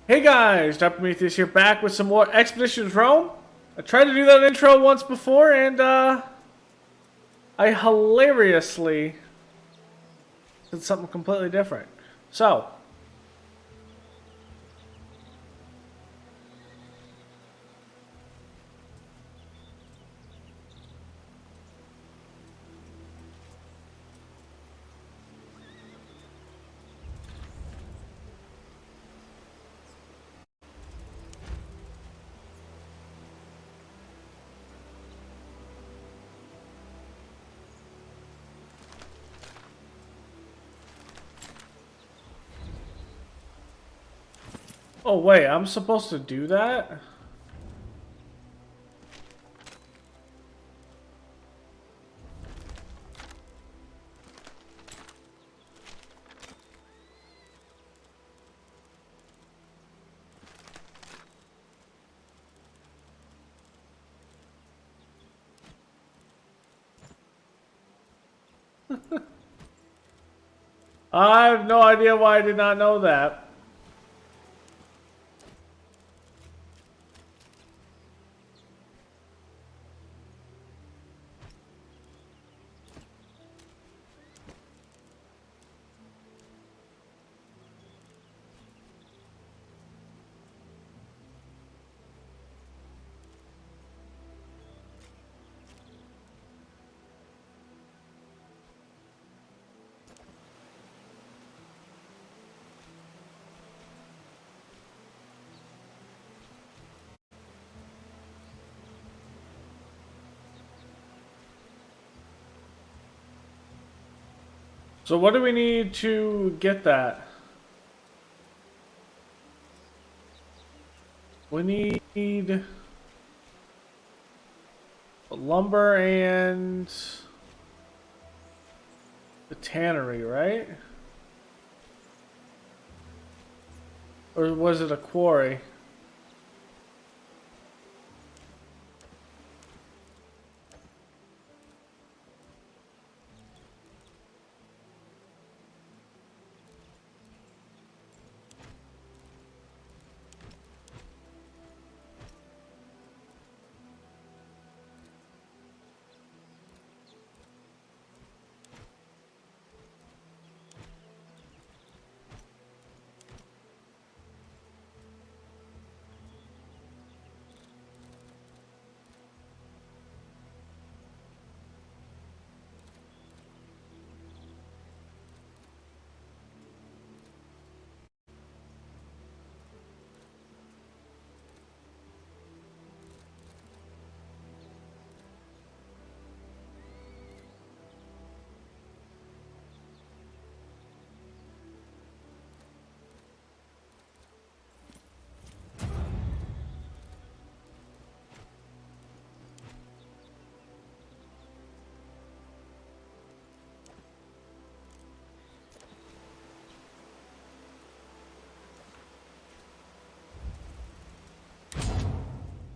Hey guys, Dr. Prometheus here, back with some more Expeditions Rome. I tried to do that intro once before, and I hilariously did something completely different. So, oh wait, I'm supposed to do that? I have no idea why I did not know that. So what do we need to get that? We need lumber and the tannery, right? Or was it a quarry?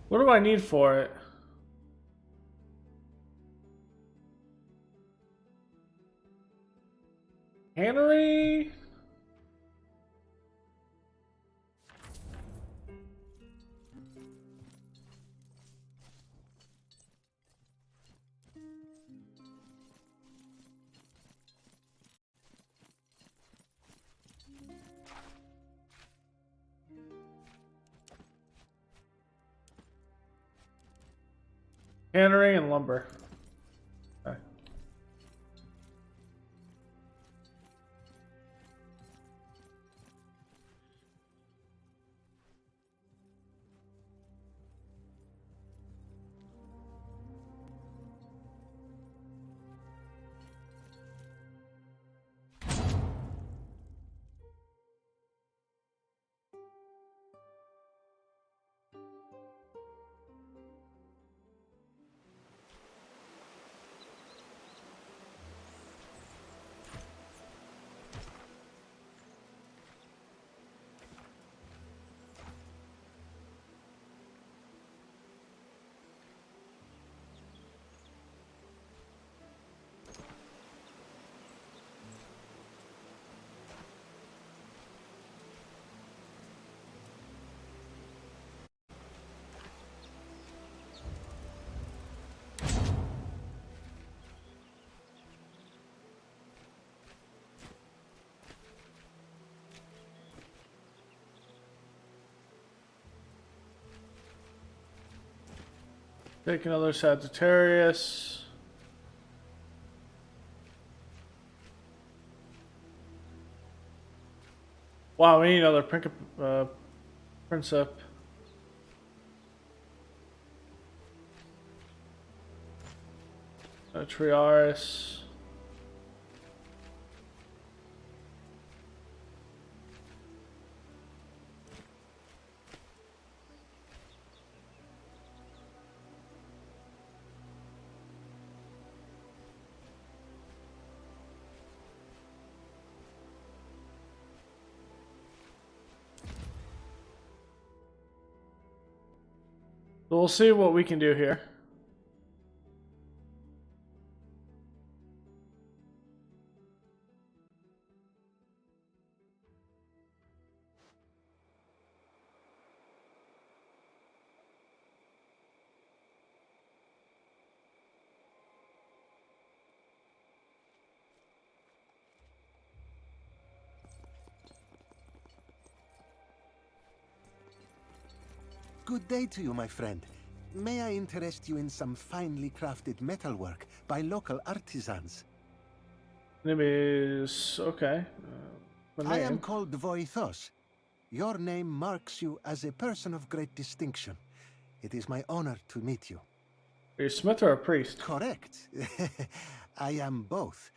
What do I need for it? Tannery? Tannery and lumber. Okay. Take another Sagittarius. Wow, we need another Princip. A Triaris. So we'll see what we can do here. Good day to you, my friend. May I interest you in some finely crafted metalwork by local artisans? Name is okay. I am called Voithos. Your name marks you as a person of great distinction. It is my honor to meet you. Are you a smith or a priest? Correct. I am both.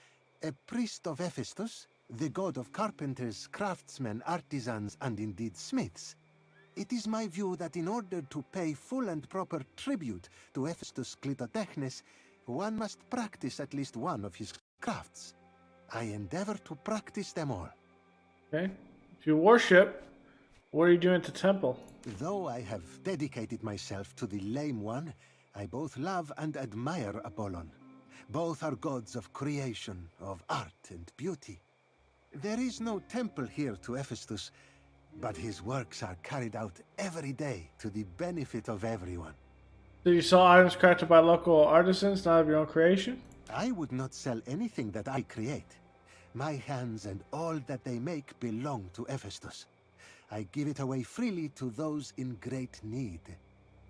A priest of Hephaestus, the god of carpenters, craftsmen, artisans, and indeed smiths. It is my view that in order to pay full and proper tribute to Hephaestus Clitotechnes, one must practice at least one of his crafts. I endeavor to practice them all. Okay. If you worship, what are you doing at the temple? Though I have dedicated myself to the lame one, I both love and admire Apollon. Both are gods of creation, of art and beauty. There is no temple here to Hephaestus, but his works are carried out every day to the benefit of everyone. So you sell items crafted by local artisans, not of your own creation? I would not sell anything that I create. My hands and all that they make belong to Hephaestus. I give it away freely to those in great need.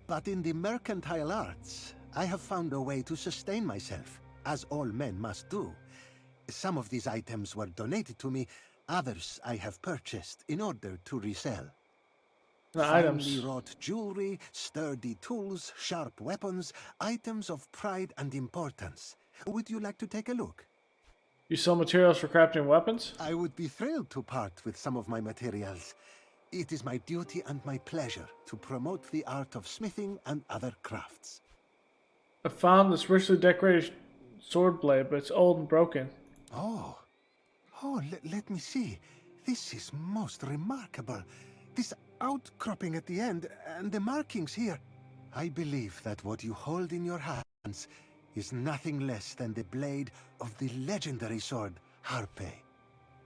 But in the mercantile arts, I have found a way to sustain myself, as all men must do. Some of these items were donated to me, others I have purchased in order to resell. Finely wrought jewelry, sturdy tools, sharp weapons, items of pride and importance. Would you like to take a look? You sell materials for crafting weapons? I would be thrilled to part with some of my materials. It is my duty and my pleasure to promote the art of smithing and other crafts. I found this richly decorated sword blade, but it's old and broken. Oh, let me see. This is most remarkable. This outcropping at the end and the markings here. I believe that what you hold in your hands is nothing less than the blade of the legendary sword Harpe.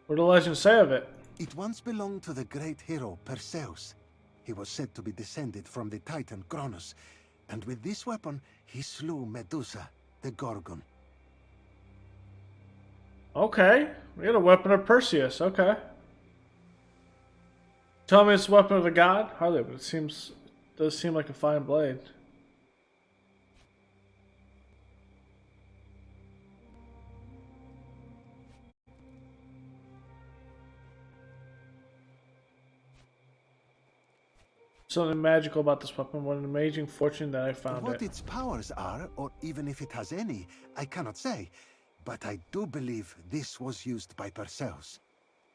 What do legends say of it? It once belonged to the great hero Perseus. He was said to be descended from the titan Kronos, and with this weapon he slew Medusa, the Gorgon. Okay, we got a weapon of Perseus. Okay. Tell me it's a weapon of the god? Hardly, but does seem like a fine blade. Something magical about this weapon. What an amazing fortune that I found What it. its powers are, or even if it has any, I cannot say. But I do believe this was used by Perseus.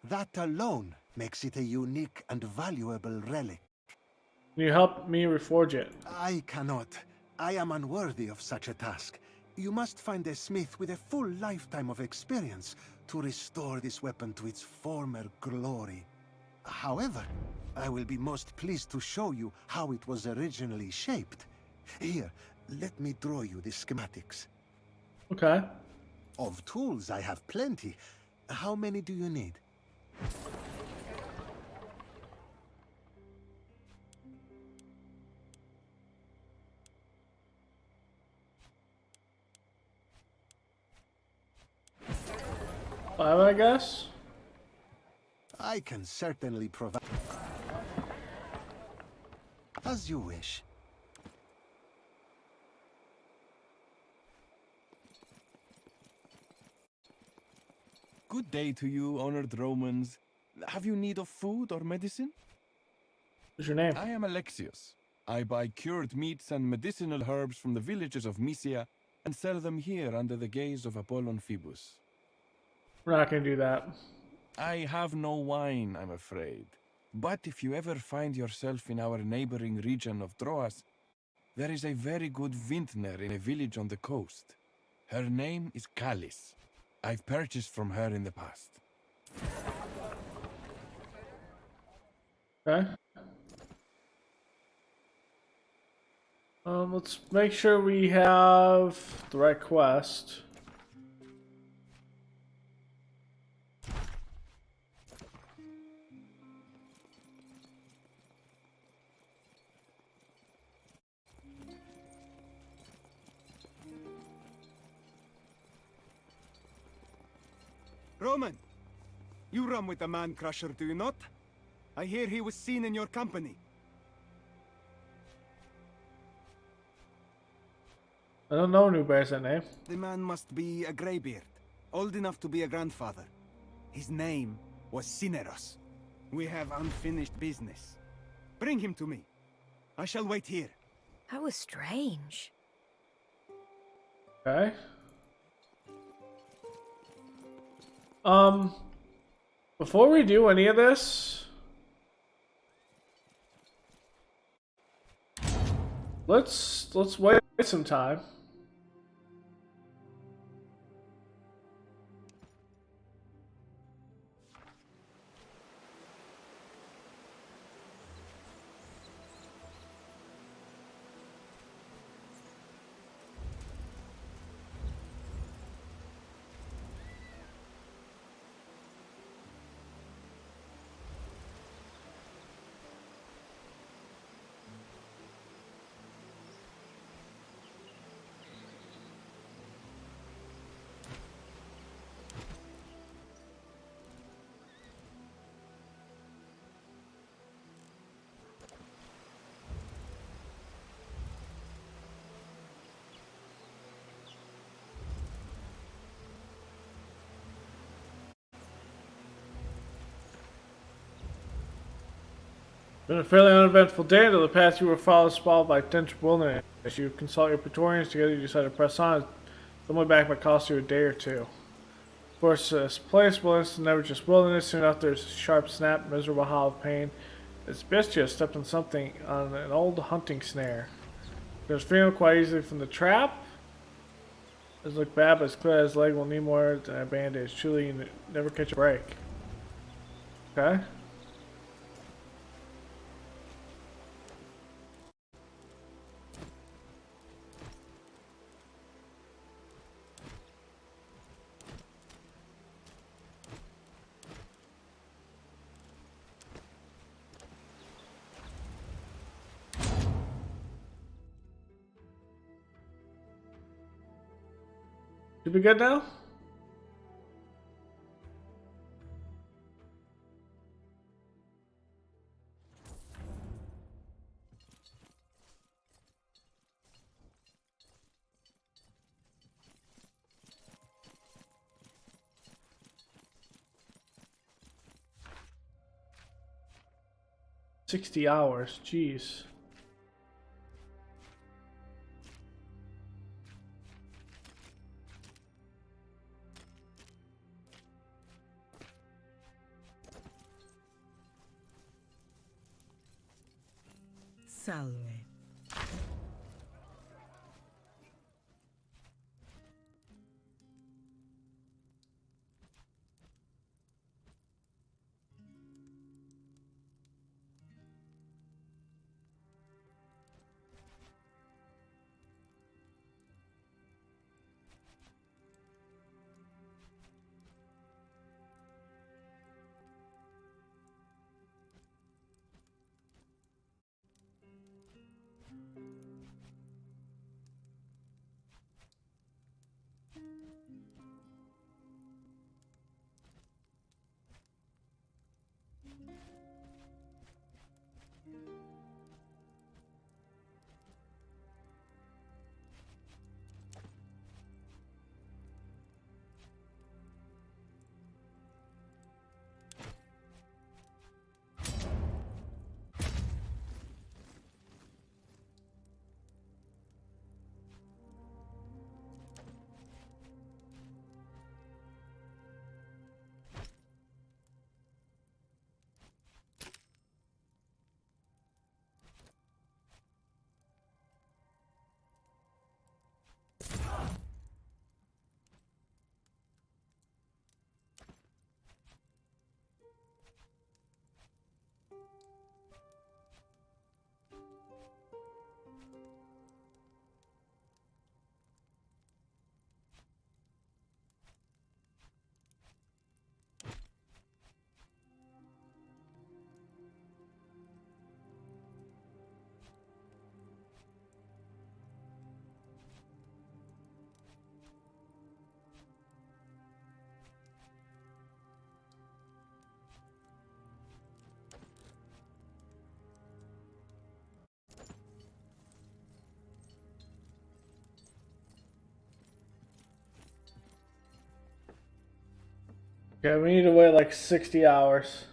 That alone makes it a unique and valuable relic. Can you help me reforge it? I cannot. I am unworthy of such a task. You must find a smith with a full lifetime of experience to restore this weapon to its former glory. However, I will be most pleased to show you how it was originally shaped. Here, let me draw you the schematics. Okay. Of tools, I have plenty. How many do you need? Five, I guess? I can certainly provide. As you wish. Good day to you, honored Romans. Have you need of food or medicine? What's your name? I am Alexius. I buy cured meats and medicinal herbs from the villages of Mysia and sell them here under the gaze of Apollon Phoebus. We're not gonna do that. I have no wine, I'm afraid. But if you ever find yourself in our neighboring region of Troas, there is a very good vintner in a village on the coast. Her name is Callis. I've purchased from her in the past. Okay. Let's make sure we have the right quest. Roman, you run with the man crusher, do you not? I hear he was seen in your company. I don't know who bears that name. The man must be a greybeard, old enough to be a grandfather. His name was Cineros. We have unfinished business. Bring him to me. I shall wait here. That was strange. Okay. Before we do any of this, let's wait some time. Been a fairly uneventful day. Until the path you were followed spalled by dense wilderness. As you consult your Praetorians together, you decide to press on. The only back might cost you a day or two. Of course, this place wilderness is never just wilderness. Soon after, there's a sharp snap, miserable howl of pain. It's best you have stepped on something, on an old hunting snare. There's freedom quite easily from the trap. Doesn't look bad, but it's clear that his leg will need more than a bandage. Truly, you never catch a break. Okay. Should be good now? $60, jeez. Salve. Okay, we need to wait like 60 hours.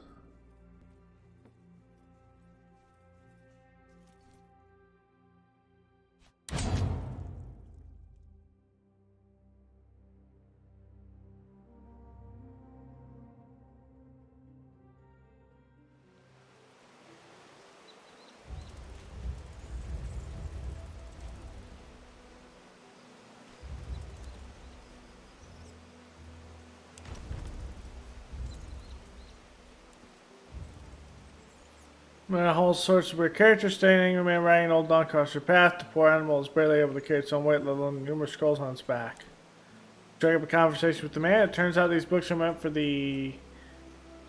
All sorts of weird characters staying remain riding an old don across your path. The poor animal is barely able to carry its own weight, let alone numerous scrolls on its back. Strike up a conversation with the man. It turns out these books are meant for the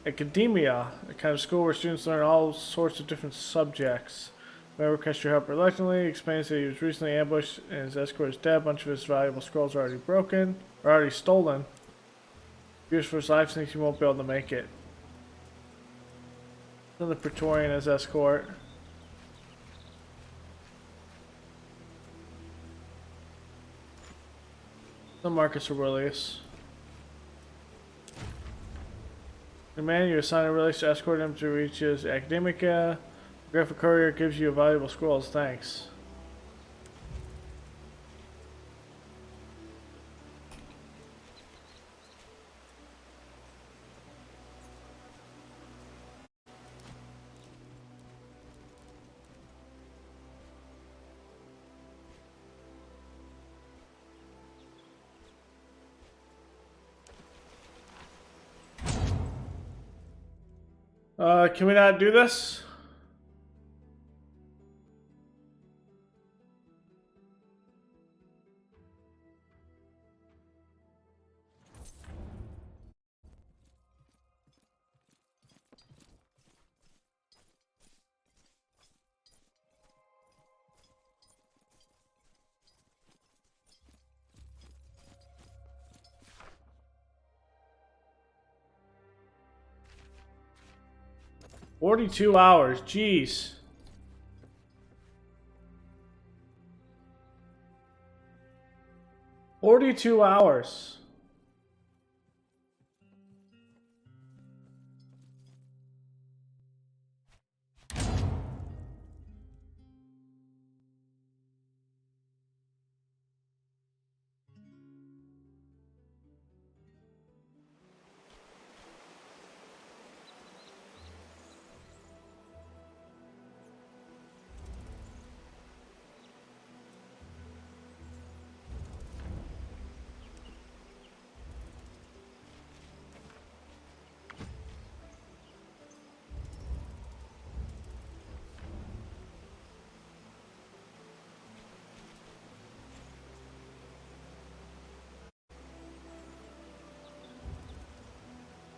academia, a kind of school where students learn all sorts of different subjects. Whoever requests your help reluctantly explains that he was recently ambushed and his escort is dead. A bunch of his valuable scrolls are already broken, or already stolen. Fears for his life, thinks he won't be able to make it. Then the Praetorian as escort. The Marcus Aurelius. The man you assign a Aurelius to escort him to reach his academia. The graphic courier gives you valuable scrolls. Thanks. Can we not do this? "42 hours, jeez. "42 hours.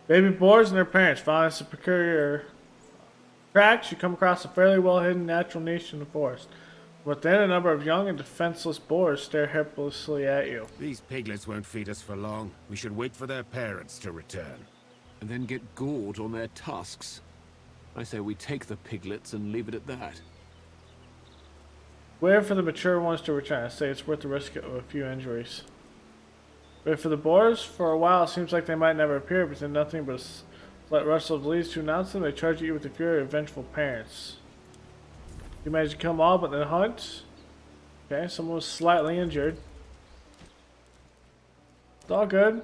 Baby boars and their parents. Following some peculiar tracks, you come across a fairly well-hidden natural niche in the forest. Within, a number of young and defenseless boars stare helplessly at you. These piglets won't feed us for long. We should wait for their parents to return. And then get gored on their tusks. I say we take the piglets and leave it at that. Wait for the mature ones to return. I say it's worth the risk of a few injuries. Wait for the boars. For a while, it seems like they might never appear, but then nothing but a slight rustle of leaves to announce them. They charge at you with the fury of vengeful parents. You manage to kill them all, but then hunt. Okay, someone was slightly injured. It's all good.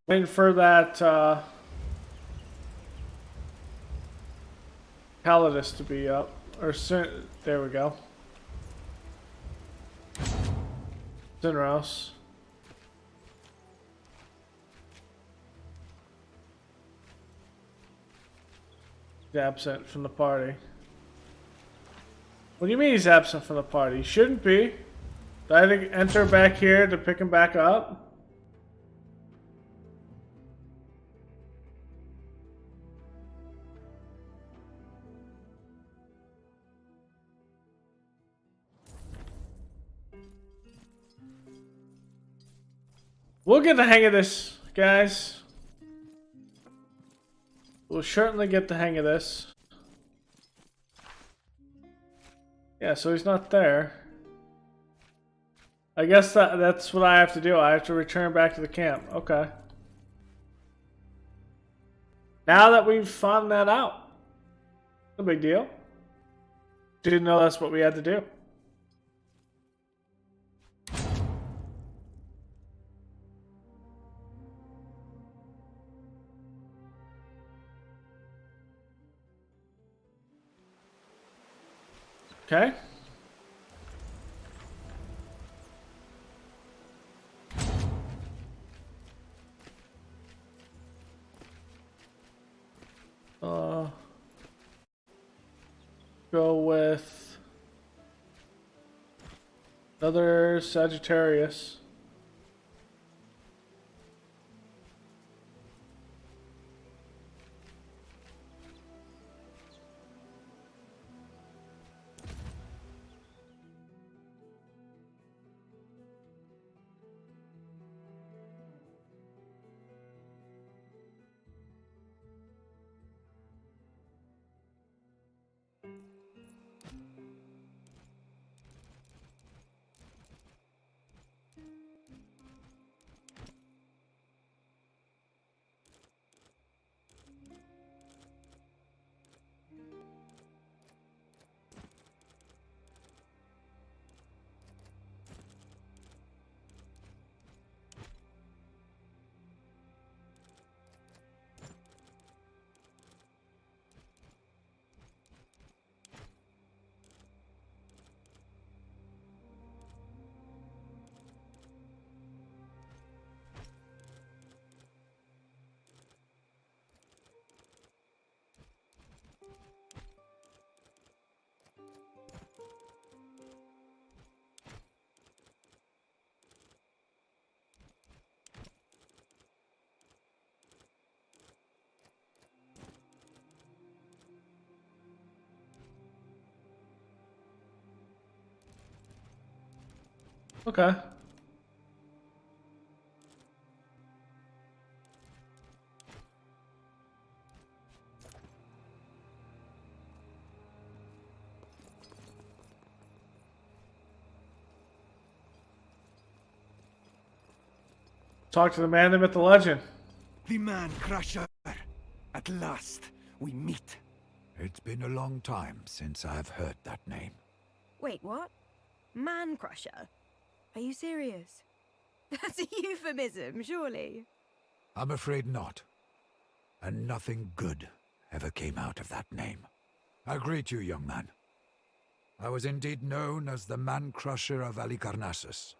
Waiting for that Calidus to be up. Or there we go. Sinros. He's absent from the party. What do you mean he's absent from the party? He shouldn't be. Did I have to enter back here to pick him back up? We'll get the hang of this, guys. We'll certainly get the hang of this. Yeah, so he's not there. I guess that's what I have to do. I have to return back to the camp. Okay. Now that we've found that out. No big deal. Didn't know that's what we had to do. Okay. Go with another Sagittarius. Okay. Talk to the man, the myth, the legend. The Man Crusher. At last, we meet. It's been a long time since I've heard that name. Wait, what? Man Crusher? Are you serious? That's a euphemism, surely. I'm afraid not. And nothing good ever came out of that name. I greet you, young man. I was indeed known as the Man Crusher of Halicarnassus.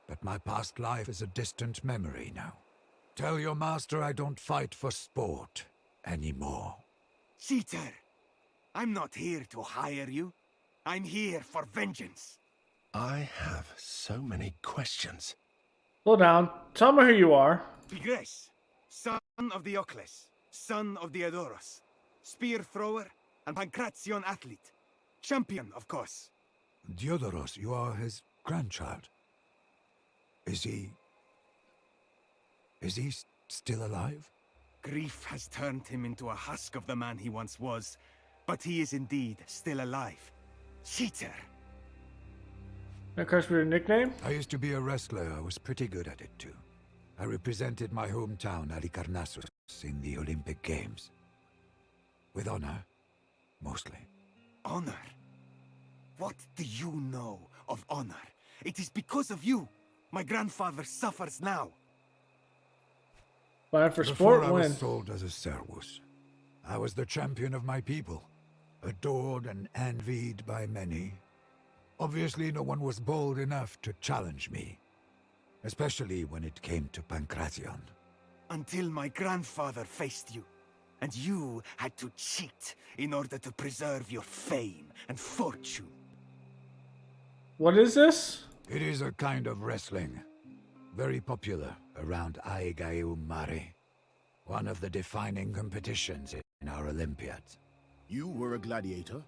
But my past life is a distant memory now. Tell your master I don't fight for sport anymore. Cheater! I'm not here to hire you. I'm here for vengeance. I have so many questions. Slow down. Tell me who you are. Pigres, son of Diocles, son of Diodorus, spear thrower and Pancration athlete. Champion, of course. Diodorus, you are his grandchild. Is he still alive? Grief has turned him into a husk of the man he once was, but he is indeed still alive. Cheater! That curse with your nickname? I used to be a wrestler. I was pretty good at it too. I represented my hometown, Halicarnassus, in the Olympic Games. With honor, mostly. Honor? What do you know of honor? It is because of you. My grandfather suffers now. Fine for Before sport, I win. was sold as a servus, I was the champion of my people, adored and envied by many. Obviously, no one was bold enough to challenge me, especially when it came to Pancration. Until my grandfather faced you, and you had to cheat in order to preserve your fame and fortune. What is this? It is a kind of wrestling, very popular around Aegaeum Mare, one of the defining competitions in our Olympiads. You were a gladiator?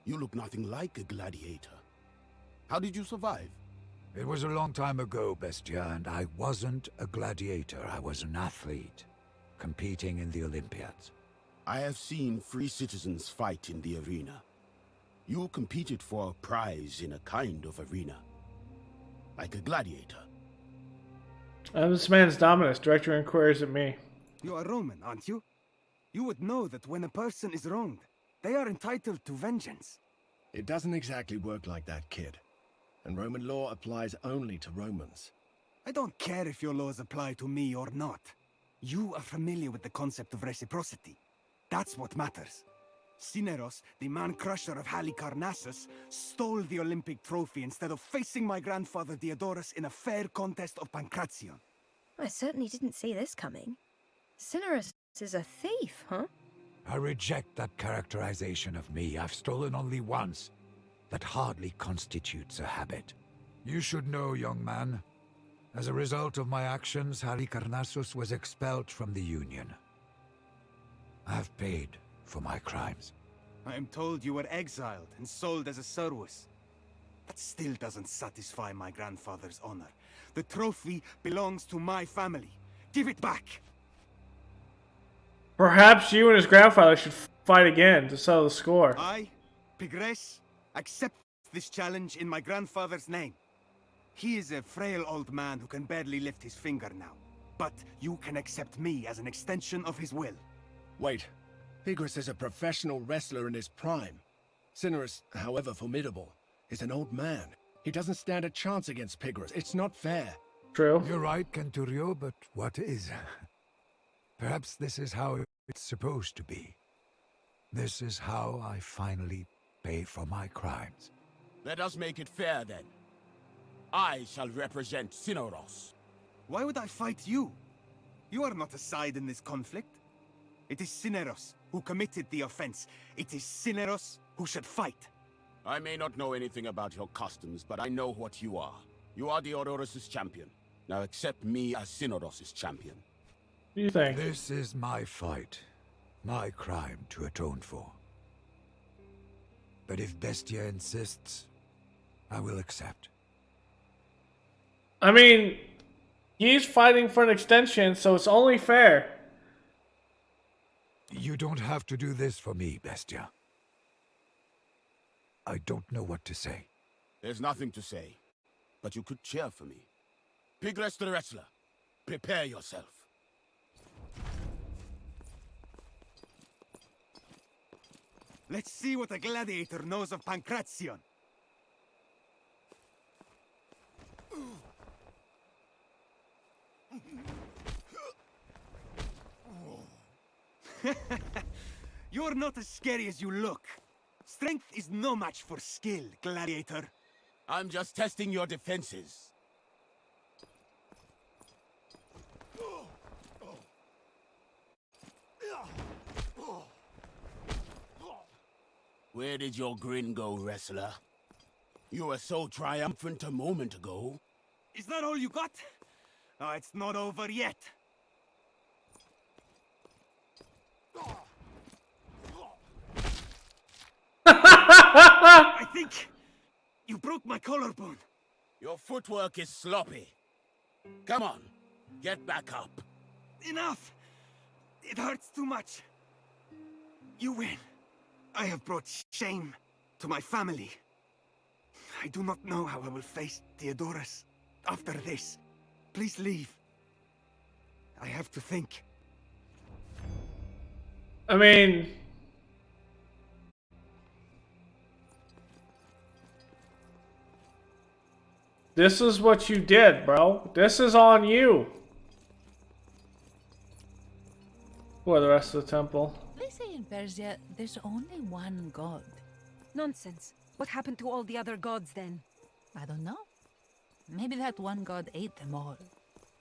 You look nothing like a gladiator. How did you survive? It was a long time ago, Bestia, and I wasn't a gladiator. I was an athlete. competing in the Olympiads. I have seen free citizens fight in the arena. You competed for a prize in a kind of arena. Like a gladiator. This man's Dominus. Director inquires at me. You are Roman, aren't you? You would know that when a person is wronged, they are entitled to vengeance. It doesn't exactly work like that, kid. And Roman law applies only to Romans. I don't care if your laws apply to me or not. You are familiar with the concept of reciprocity. That's what matters. Cineros, the man-crusher of Halicarnassus, stole the Olympic trophy instead of facing my grandfather Diodorus in a fair contest of Pancration. I certainly didn't see this coming. Cineros is a thief, huh? I reject that characterization of me. I've stolen only once. That hardly constitutes a habit. You should know, young man. As a result of my actions, Halicarnassus was expelled from the Union. I have paid for my crimes. I am told you were exiled and sold as a servus. That still doesn't satisfy my grandfather's honor. The trophy belongs to my family. Give it back! Perhaps you and his grandfather should fight again to settle the score. I, Pigres, accept this challenge in my grandfather's name. He is a frail old man who can barely lift his finger now. But you can accept me as an extension of his will. Wait. Pigres is a professional wrestler in his prime. Cineros, however formidable, is an old man. He doesn't stand a chance against Pigres. It's not fair. True. You're right, Centurio, but what is? Perhaps this is how it's supposed to be. This is how I finally pay for my crimes. Let us make it fair then. I shall represent Cineros. Why would I fight you? You are not a side in this conflict. It is Cineros who committed the offense. It is Cineros who should fight. I may not know anything about your customs, but I know what you are. You are Diodorus' champion. Now accept me as Cineros' champion. What do you think? This is my fight. My crime to atone for. But if Bestia insists, I will accept. I mean, he's fighting for an extension, so it's only fair. You don't have to do this for me, Bestia. I don't know what to say. There's nothing to say, but you could cheer for me. Pigres the wrestler, prepare yourself. Let's see what a gladiator knows of Pancration. You're not as scary as you look. Strength is no match for skill, gladiator. I'm just testing your defenses. Where did your grin go, wrestler? You were so triumphant a moment ago. Is that all you got? Oh, it's not over yet. I think you broke my collarbone. Your footwork is sloppy. Come on, get back up. Enough! It hurts too much. You win. I have brought shame to my family. I do not know how I will face Diodorus after this. Please leave. I have to think. I mean, this is what you did, bro. This is on you. Or the rest of the temple. They say in Persia there's only one god. Nonsense. What happened to all the other gods then? I don't know. Maybe that one god ate them all.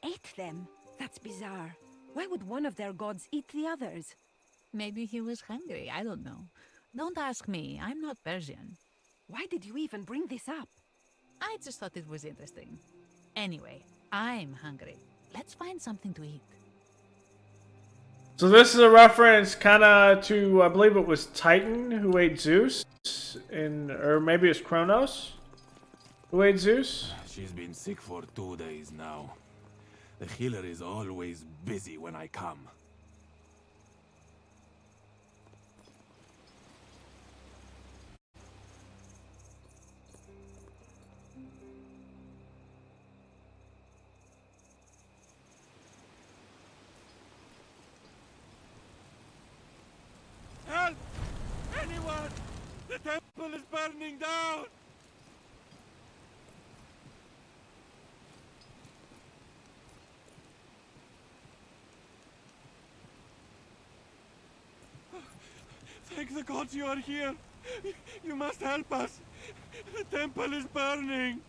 Ate them? That's bizarre. Why would one of their gods eat the others? Maybe he was hungry, I don't know. Don't ask me, I'm not Persian. Why did you even bring this up? I just thought it was interesting. Anyway, I'm hungry. Let's find something to eat. So this is a reference kind of to, I believe it was Titan who ate Zeus, or maybe it's Kronos who ate Zeus. She's been sick for 2 days now. The healer is always busy when I come. The temple is burning down! Thank the gods you are here. You must help us. The temple is burning.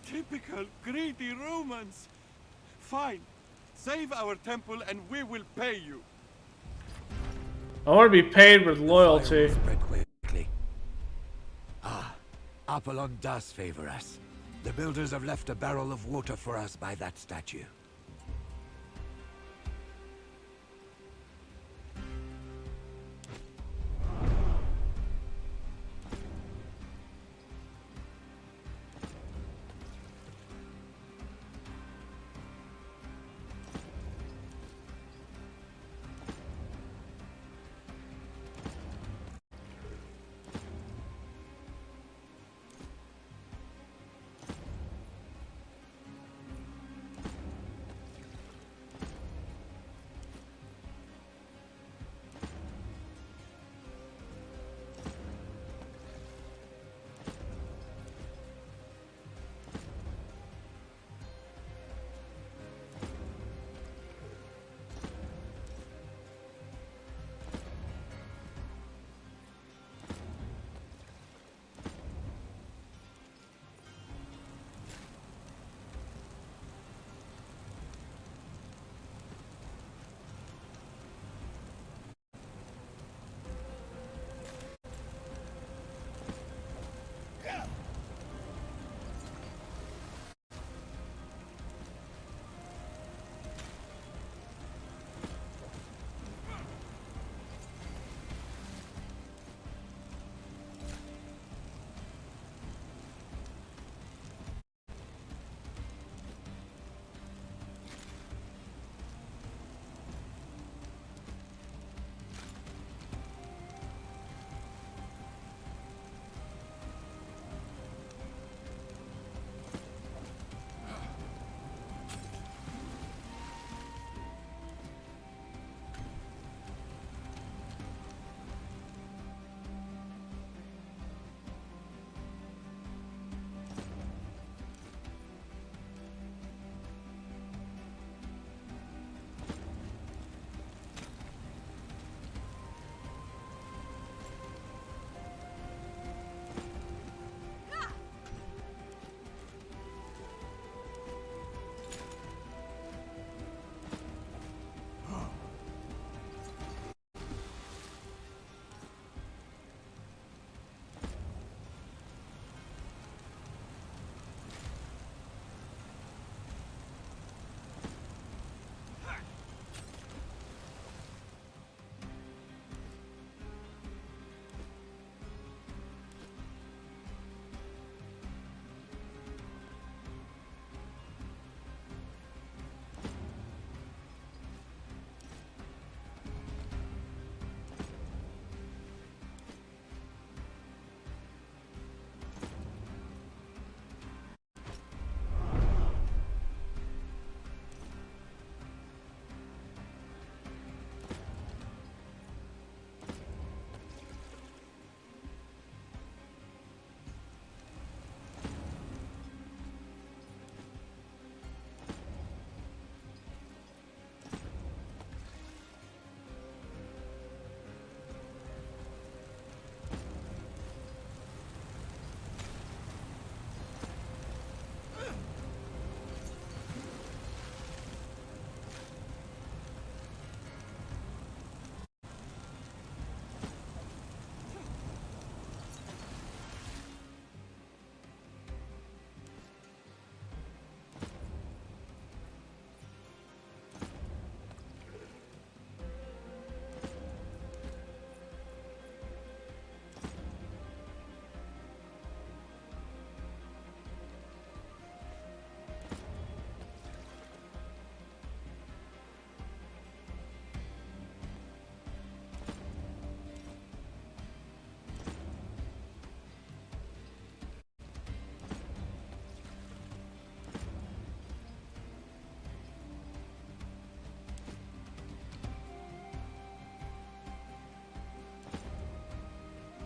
Typical greedy Romans. Fine. Save our temple and we will pay you. I want to be paid with The fire loyalty. will spread quickly. Ah, Apollon does favor us. The builders have left a barrel of water for us by that statue.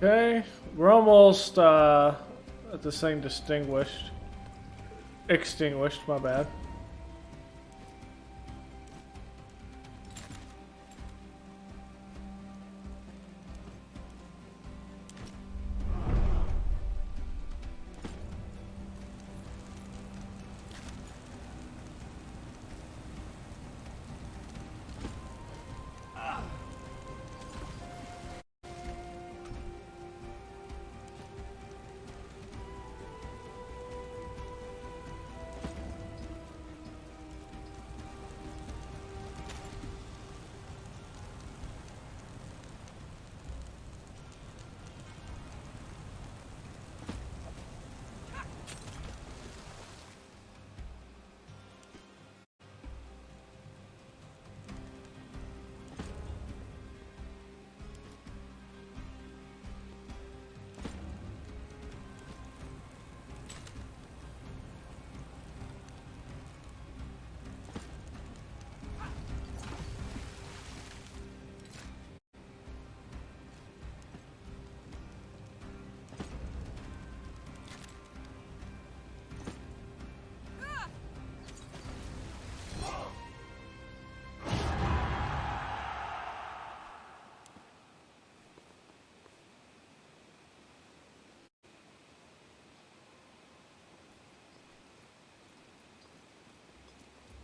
Okay, we're almost at this thing extinguished, my bad.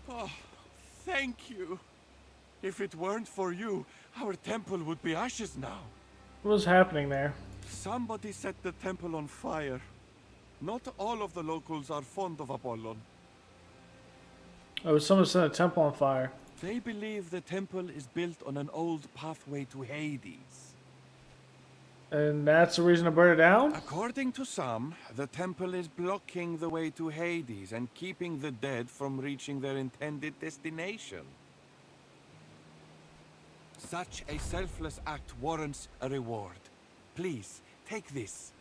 Oh, thank you. If it weren't for you, our temple would be ashes now. What was happening there? Somebody set the temple on fire. Not all of the locals are fond of Apollon. Oh, someone set a temple on fire. They believe the temple is built on an old pathway to Hades. And that's the reason to burn it down? According to some, the temple is blocking the way to Hades and keeping the dead from reaching their intended destination. Such a selfless act warrants a reward. Please, take this.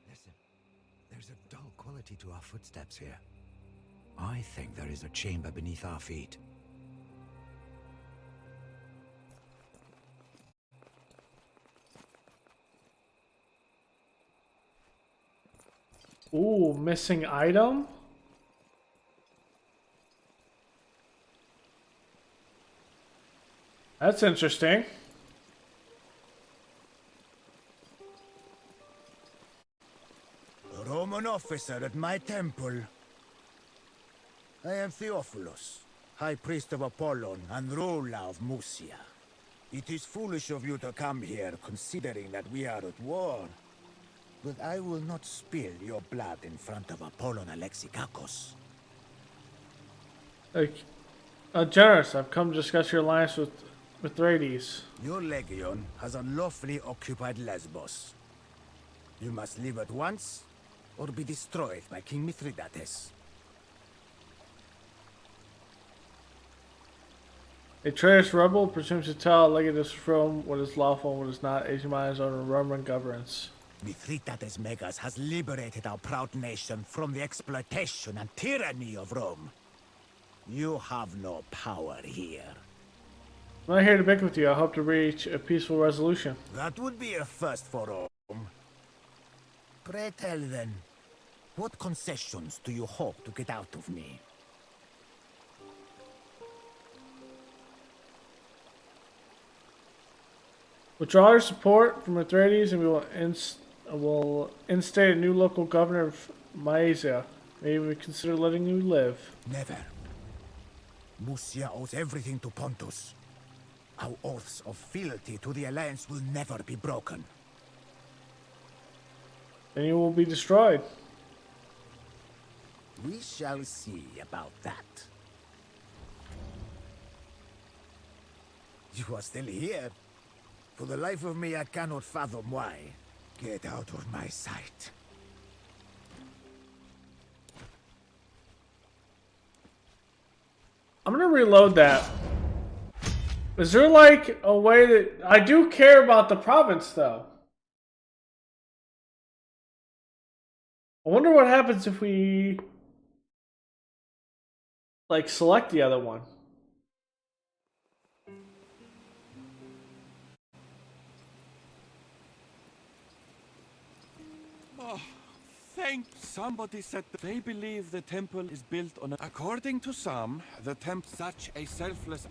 Listen, there's a dull quality to our footsteps here. I think there is a chamber beneath our feet. Ooh, missing item? That's interesting. A Roman officer at my temple. I am Theophilus, High Priest of Apollon and ruler of Musia. It is foolish of you to come here, considering that we are at war. But I will not spill your blood in front of Apollon Alexikakos. Generous, I've come to discuss your alliance with Mithridates. Your legion has unlawfully occupied Lesbos. You must leave at once, or be destroyed by King Mithridates. A traitorous rebel presumes to tell Legatus Rome what is lawful and what is not, as by his own Roman governance. Mithridates Megas has liberated our proud nation from the exploitation and tyranny of Rome. You have no power here. I'm not here to bicker with you. I hope to reach a peaceful resolution. That would be a first for Rome. Pray tell then, what concessions do you hope to get out of me? Withdraw your support from Mithridates and we will instate a new local governor of Mysia. Maybe we consider letting you live. Never. Musia owes everything to Pontus. Our oaths of fealty to the Alliance will never be broken. Then you will be destroyed. We shall see about that. You are still here? For the life of me, I cannot fathom why. Get out of my sight. I'm gonna reload that. Is there like a way that I do care about the province though? I wonder what happens if we like select the other one. Oh, thank somebody said that they believe the temple is built on according to some, the temple such a selfless.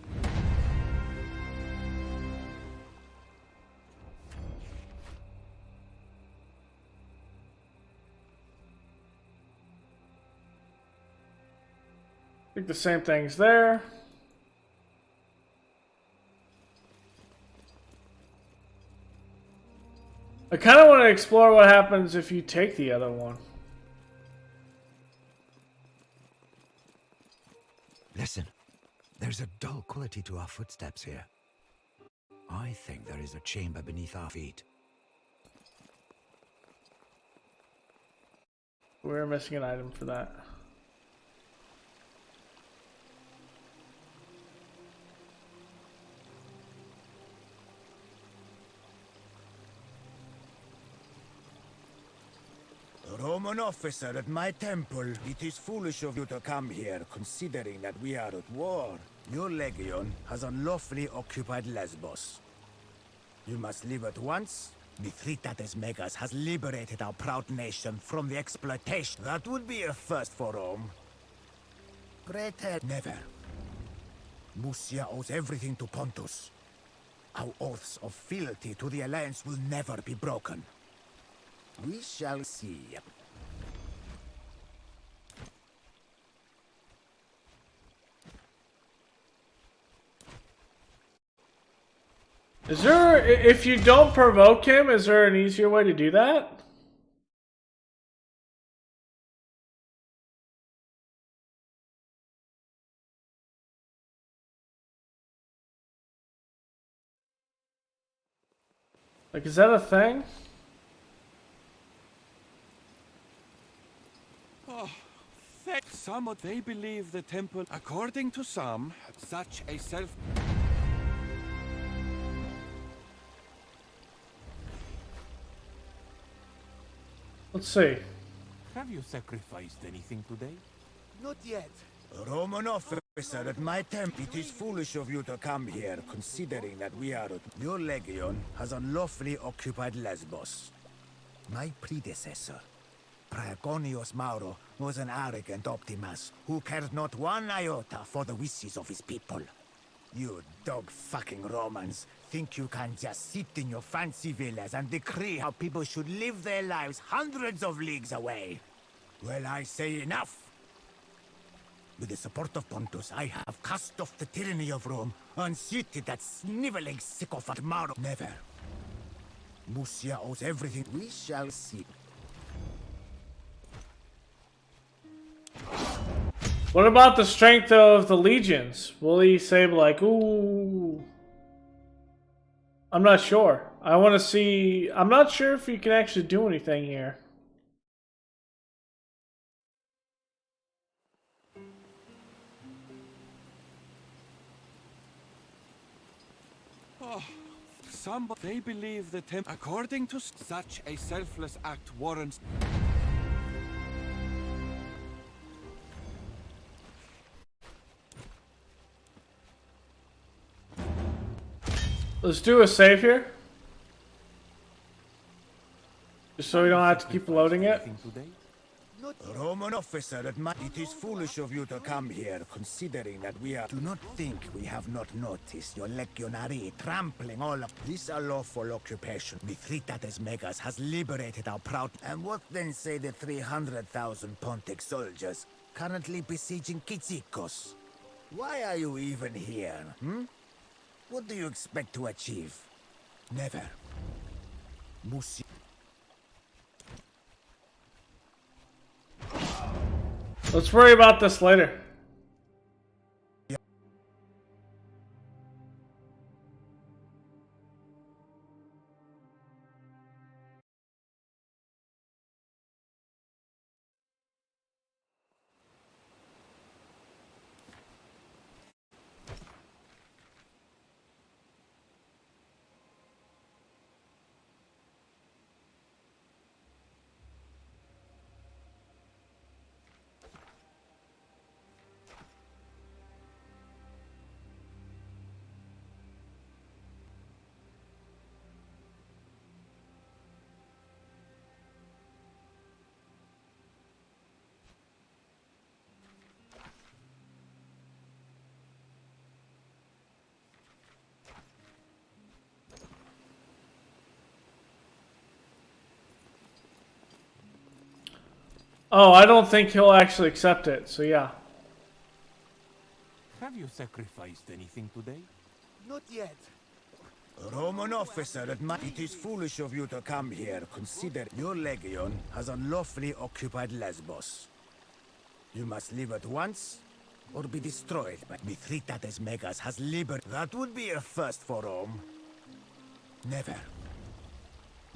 I think the same thing's there. I kind of want to explore what happens if you take the other one. Listen, there's a dull quality to our footsteps here. I think there is a chamber beneath our feet. We're missing an item for that. A Roman officer at my temple. It is foolish of you to come here, considering that we are at war. Your legion has unlawfully occupied Lesbos. You must leave at once. Mithridates Megas has liberated our proud nation from the exploitation. That would be a first for Rome. Great head. Never. Musia owes everything to Pontus. Our oaths of fealty to the Alliance will never be broken. We shall see. Is there, if you don't provoke him, is there an easier way to do that? Like, is that a thing? Oh, thank some they believe the temple, according to some, such a self. Let's see. Have you sacrificed anything today? Not yet. A Roman officer at my temple. It is foolish of you to come here, considering that we are... Your legion has unlawfully occupied Lesbos. My predecessor, Praegonius Mauro, was an arrogant Optimus who cared not one iota for the wishes of his people. You dog-fucking Romans think you can just sit in your fancy villas and decree how people should live their lives hundreds of leagues away. Well, I say enough. With the support of Pontus, I have cast off the tyranny of Rome, unseated that sniveling sycophant Mauro. Never. Musia owes everything. We shall see. What about the strength of the legions? Will he say like, ooh? I'm not sure. I want to see. I'm not sure if you can actually do anything here. Oh, some they believe the temple, according to such a selfless act warrants. Let's do a save here. Just so we don't have to keep loading it. A Roman officer at my... It is foolish of you to come here, considering that we are... Do not think we have not noticed your legionary trampling all of this unlawful occupation. Mithridates Megas has liberated our proud... And what then say the 300,000 Pontic soldiers currently besieging Kitsikos? Why are you even here, hmm? What do you expect to achieve? Never. Musi... Let's worry about this later. Oh, I don't think he'll actually accept it, so yeah. Have you sacrificed anything today? Not yet. A Roman officer at my... It is foolish of you to come here. Consider your legion has unlawfully occupied Lesbos. You must leave at once, or be destroyed by Mithridates Megas has liberty. That would be a first for Rome. Never.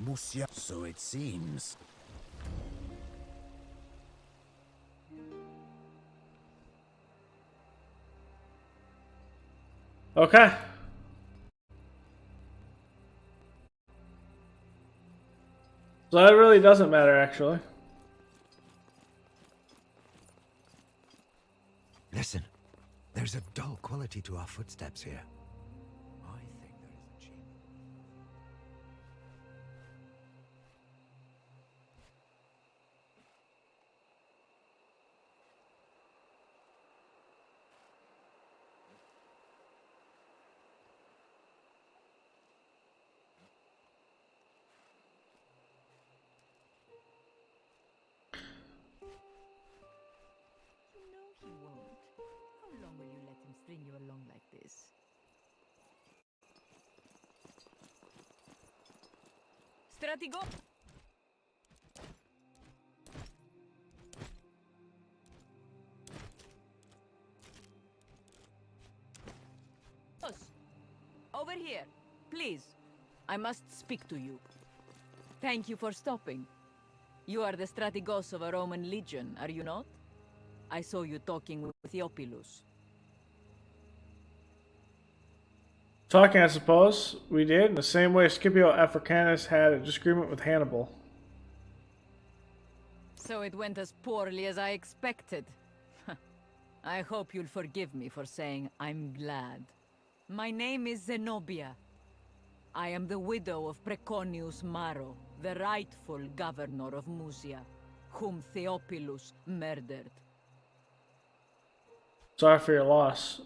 Musia. So it seems. Okay. So that really doesn't matter, actually. Listen, there's a dull quality to our footsteps here. I think there is a change. He won't. How long will you let him string you along like this? Stratigo! Over here, please. I must speak to you. Thank you for stopping. You are the Strategos of a Roman legion, are you not? I saw you talking with Theophilus. Talking, I suppose. We did, in the same way Scipio Africanus had a disagreement with Hannibal. So it went as poorly as I expected. I hope you'll forgive me for saying I'm glad. My name is Zenobia. I am the widow of Preconius Maro, the rightful governor of Musia, whom Theophilus murdered. Sorry for your loss,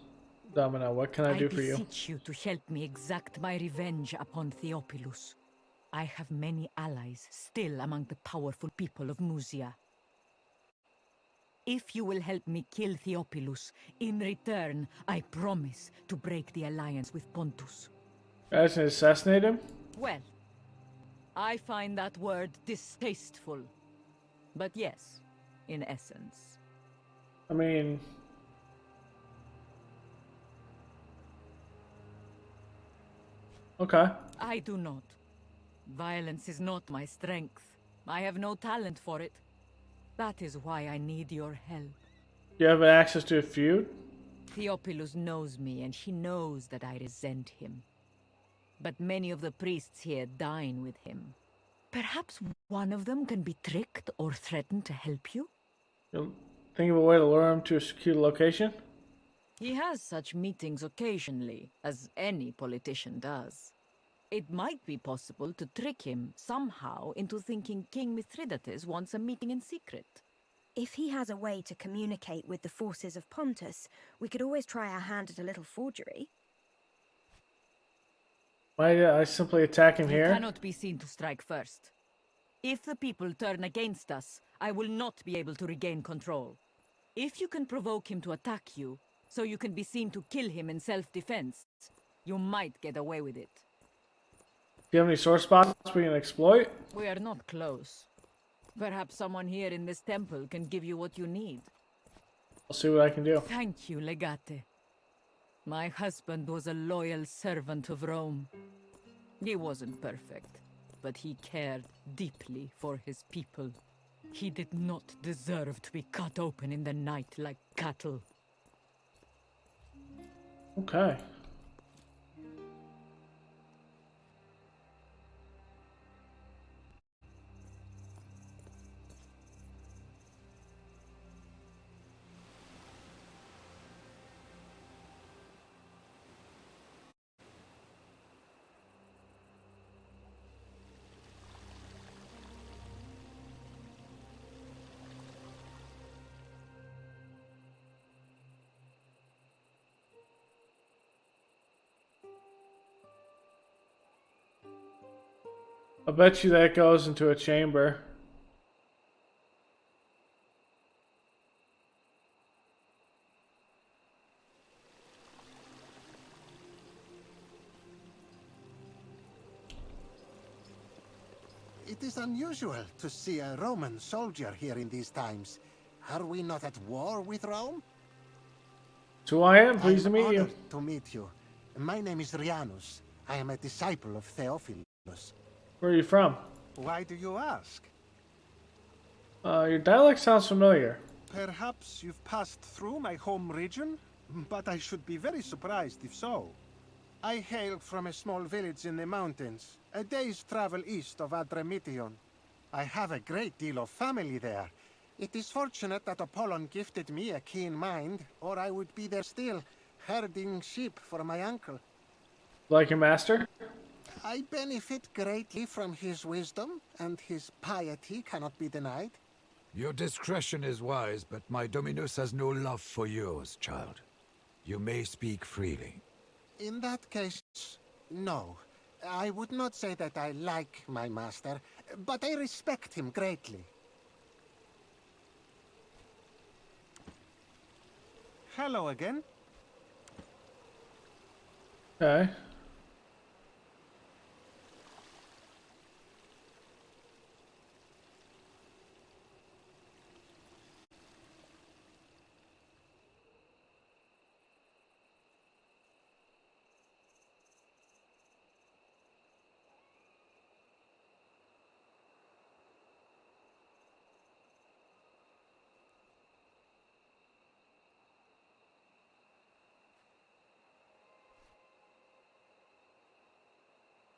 Domino. What can I do for you? I beseech you to help me exact my revenge upon Theophilus. I have many allies still among the powerful people of Musia. If you will help me kill Theophilus, in return, I promise to break the alliance with Pontus. Guys, can assassinate him? Well, I find that word distasteful. But yes, in essence. I mean... Okay. I do not. Violence is not my strength. I have no talent for it. That is why I need your help. Do you have access to a feud? Theophilus knows me, and he knows that I resent him. But many of the priests here dine with him. Perhaps one of them can be tricked or threatened to help you? You'll think of a way to lure him to a secure location? He has such meetings occasionally, as any politician does. It might be possible to trick him somehow into thinking King Mithridates wants a meeting in secret. If he has a way to communicate with the forces of Pontus, we could always try our hand at a little forgery. Might I simply attack him You here? cannot be seen to strike first. If the people turn against us, I will not be able to regain control. If you can provoke him to attack you, so you can be seen to kill him in self-defense, you might get away with it. Do you have any sore spots we can exploit? We are not close. Perhaps someone here in this temple can give you what you need. I'll see what I can do. Thank you, Legate. My husband was a loyal servant of Rome. He wasn't perfect, but he cared deeply for his people. He did not deserve to be cut open in the night like cattle. Okay. I bet you that goes into a chamber. It is unusual to see a Roman soldier here in these times. Are we not at war with Rome? That's who I am. Pleased to meet you. Honored to meet you. My name is Rhianus. I am a disciple of Theophilus. Where are you from? Why do you ask? Your dialect sounds familiar. Perhaps you've passed through my home region? But I should be very surprised if so. I hail from a small village in the mountains, a day's travel east of Adramyttion. I have a great deal of family there. It is fortunate that Apollon gifted me a keen mind, or I would be there still, herding sheep for my uncle. Like your master? I benefit greatly from his wisdom, and his piety cannot be denied. Your discretion is wise, but my Dominus has no love for yours, child. You may speak freely. In that case, no. I would not say that I like my master, but I respect him greatly. Hello again. Okay.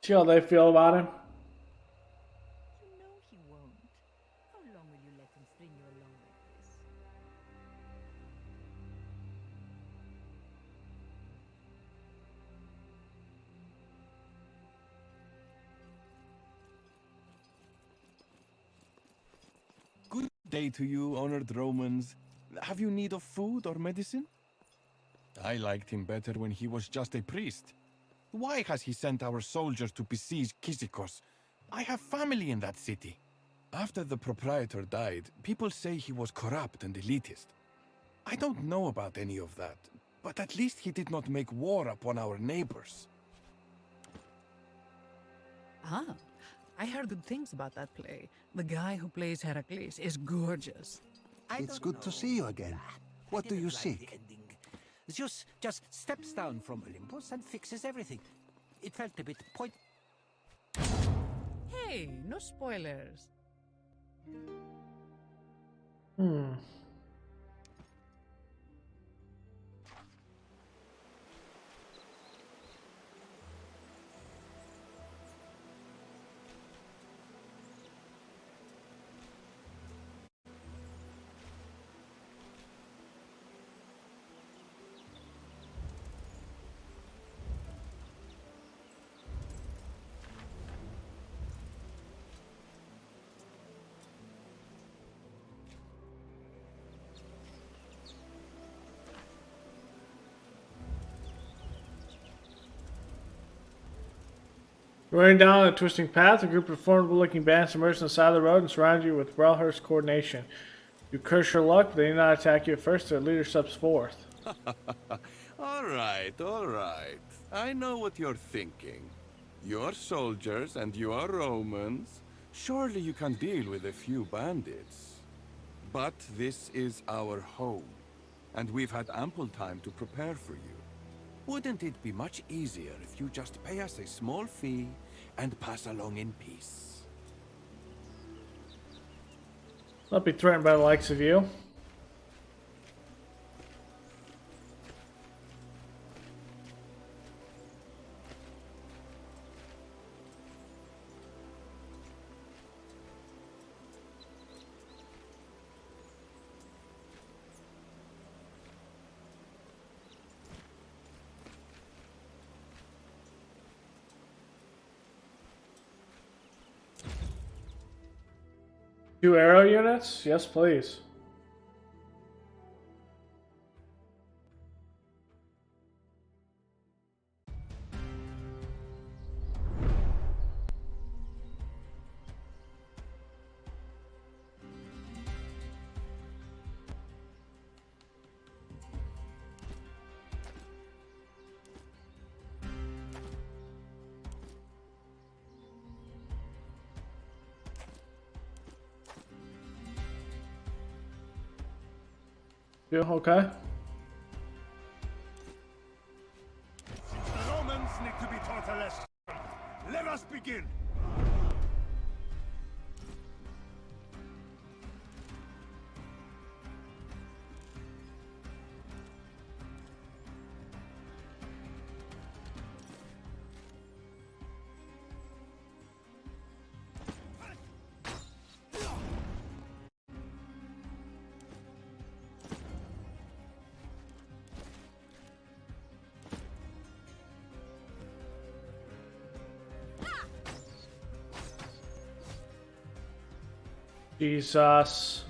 See how they feel about him? You know he won't. How long will you let him string you along like this? Good day to you, honored Romans. Have you need of food or medicine? I liked him better when he was just a priest. Why has he sent our soldiers to besiege Kyzikos? I have family in that city. After the proprietor died, people say he was corrupt and elitist. I don't know about any of that, but at least he did not make war upon our neighbors. Ah, I heard good things about that play. The guy who plays Heracles is gorgeous. It's good to see you again. What do you seek? Zeus just steps down from Olympus and fixes everything. It felt a bit Hey, no spoilers. Running down a twisting path, a group of formidable-looking bands emerge on the side of the road and surround you with well-rehearsed coordination. You curse your luck, but they do not attack you at first. Their leader steps forth. All right, all right. I know what you're thinking. You're soldiers and you are Romans. Surely you can deal with a few bandits. But this is our home. And we've had ample time to prepare for you. Wouldn't it be much easier if you just pay us a small fee and pass along in peace? Not be threatened by the likes of you. Two arrow units? Yes, please. You okay? The Romans need to be taught a lesson. Let us begin. Jesus.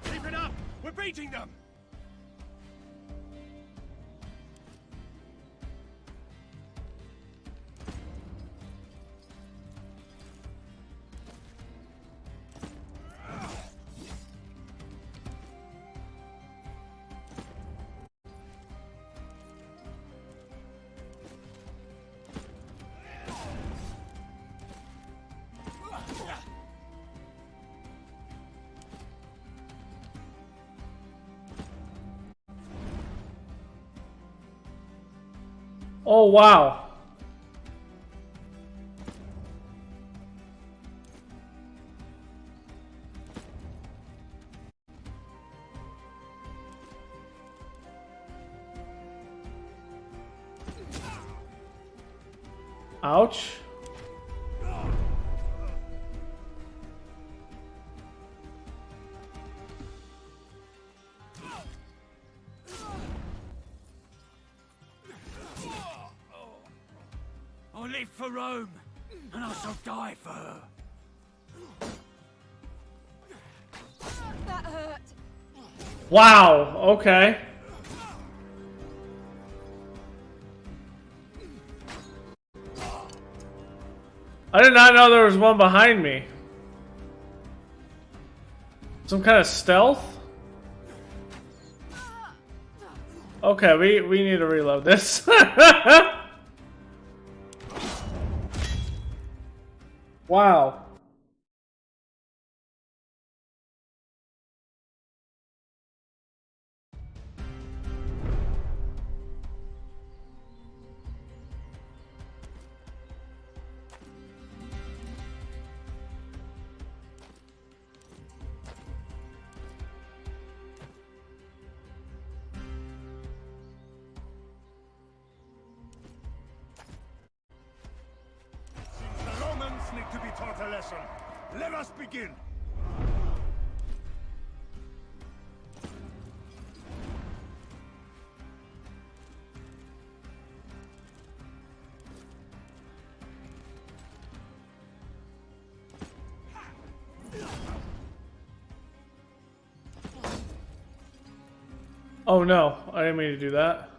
Keep it up! We're beating them! Oh, wow. Ouch. I live for Rome, and I shall die for her. That hurt. Wow, okay. I did not know there was one behind me. Some kind of stealth? Okay, we need to reload this. Wow. The Romans need to be taught a lesson. Let us begin. Oh no, I didn't mean to do that.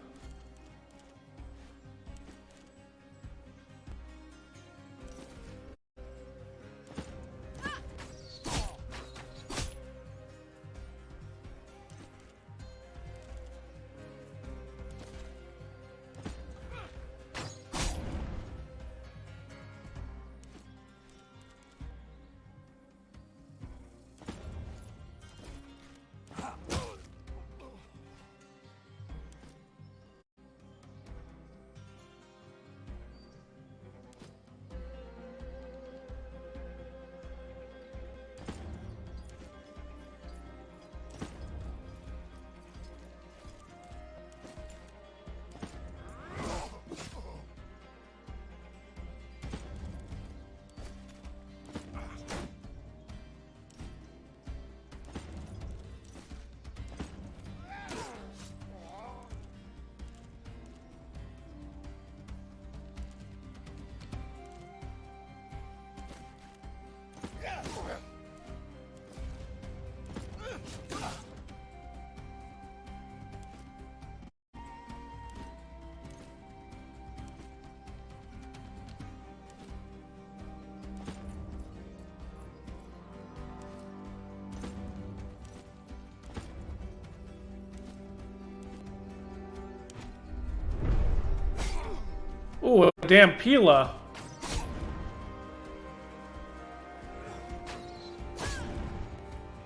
Ooh, a damn Pila.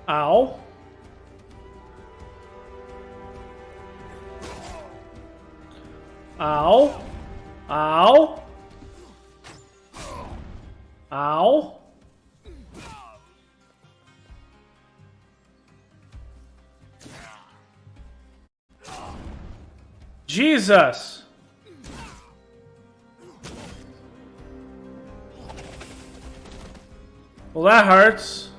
Ow. Ow. Ow. Ow. Jesus. Well, that hurts.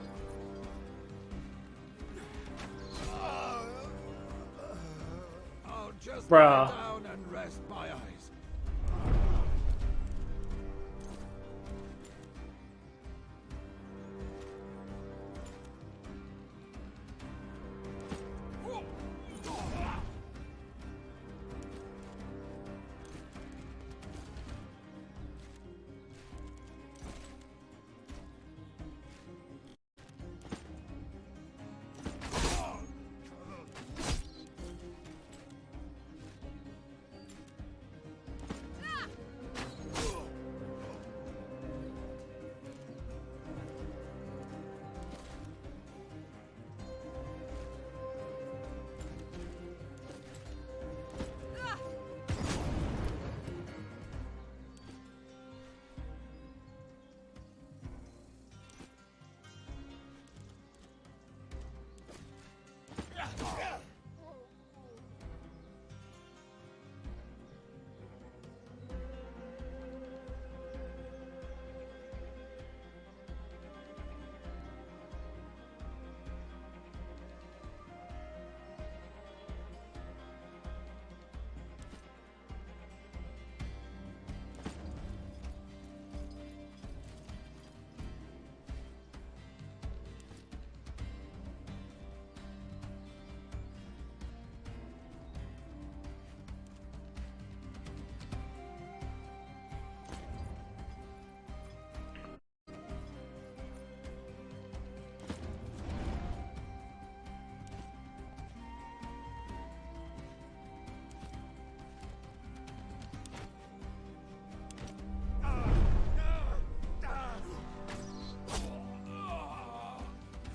I'll just Bruh. lie down and rest my eyes.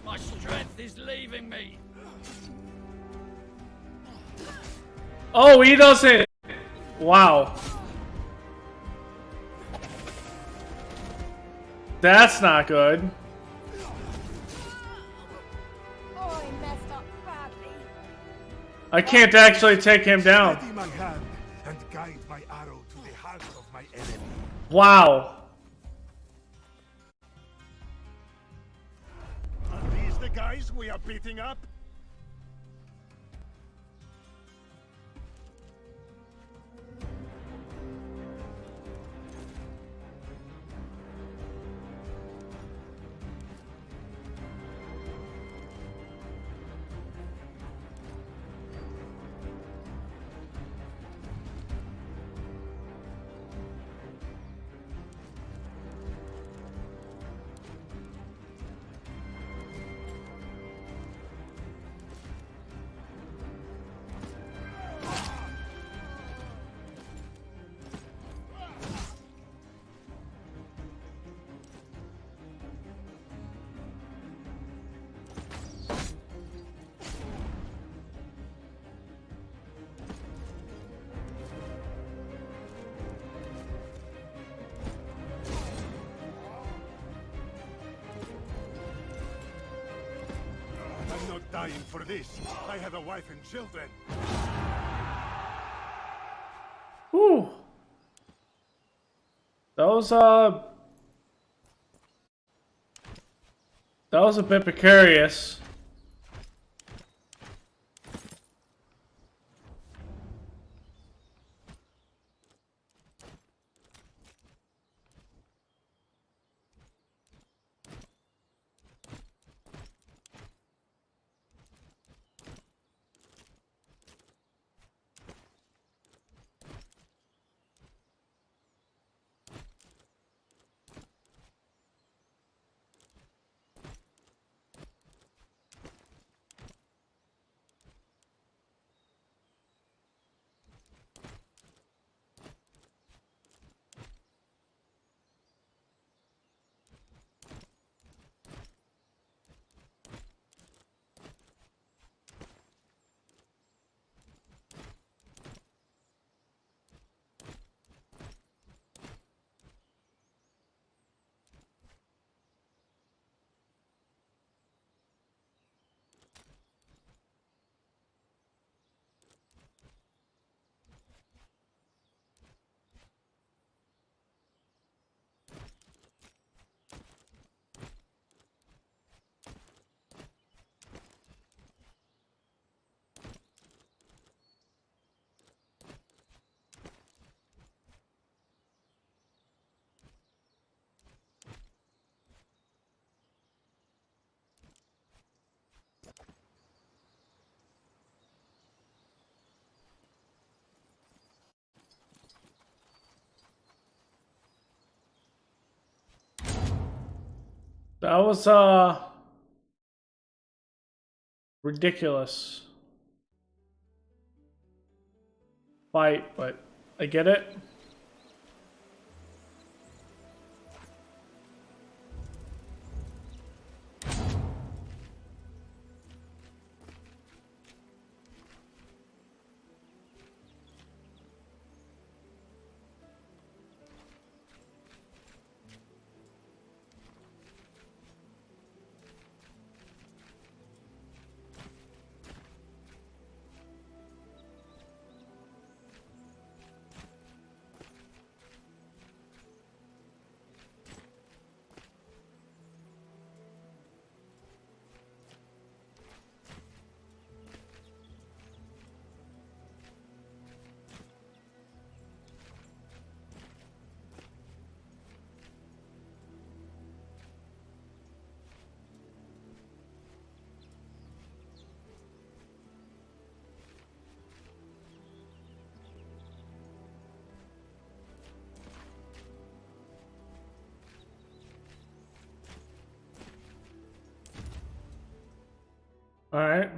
My strength is leaving me. Oh, he doesn't. Wow. That's not good. Oh, I messed up badly. I can't actually take him down. Steady my hand and guide my arrow to the heart of my enemy. Wow. Are these the guys we are beating up? dying for this. I have a wife and children. Whew. That was a bit precarious. That was ridiculous fight, but I get it. All right.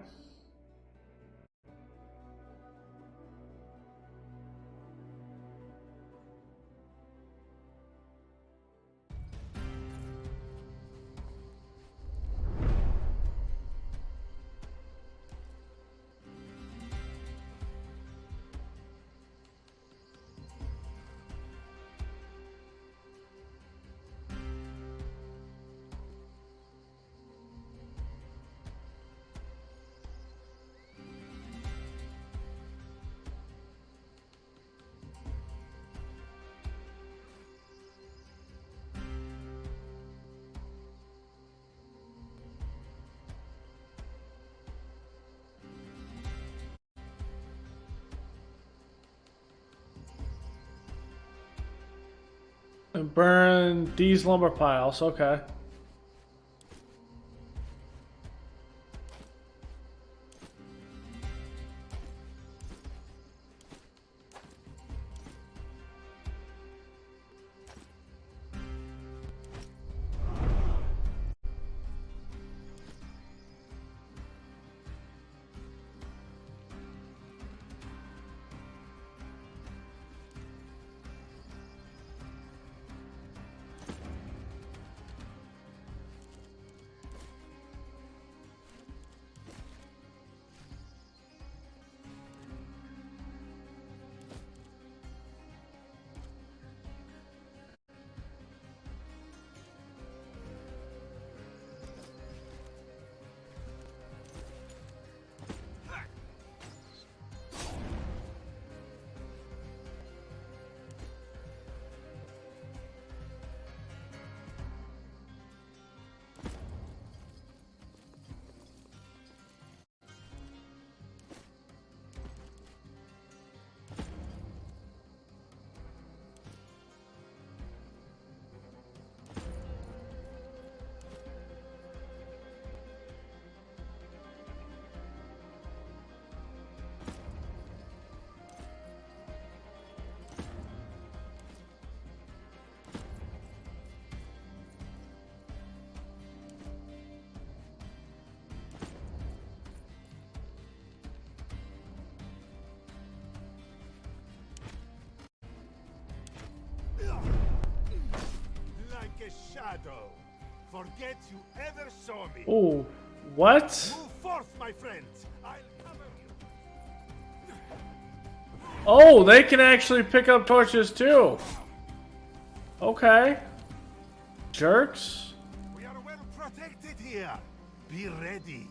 And burn these lumber piles, okay. shadow. Forget you ever saw me. Ooh, what? Move forth, my friends. I'll cover you. Oh, they can actually pick up torches too. Okay. Jerks. We are well protected here. Be ready.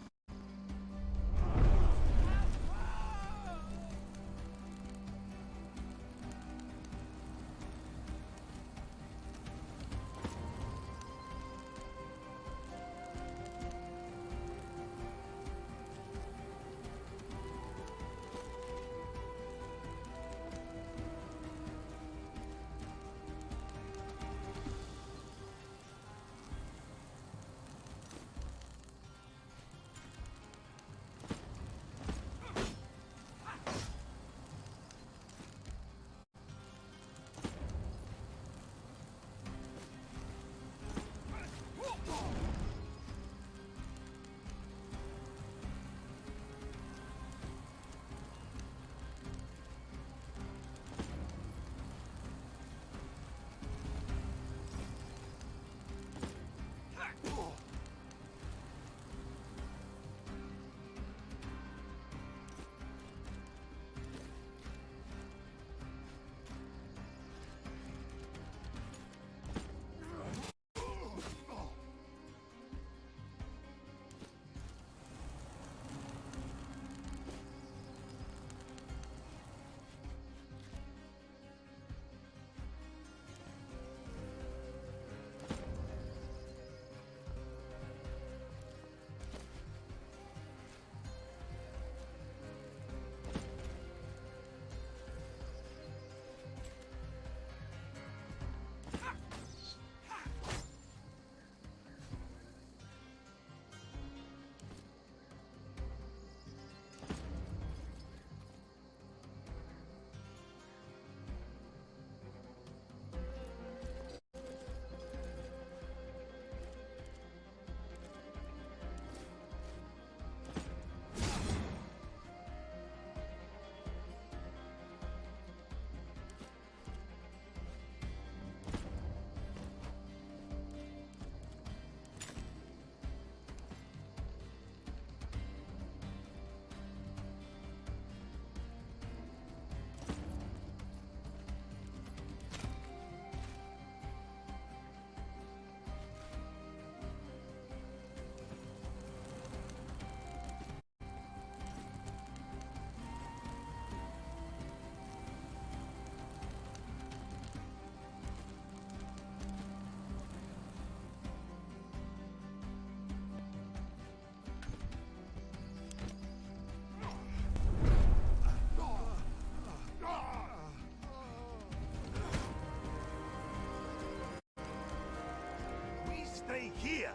Stay here.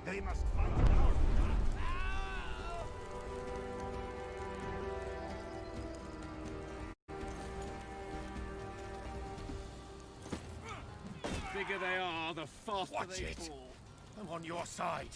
They must fight out. The bigger they are, the faster Watch they it. fall. I'm on your side.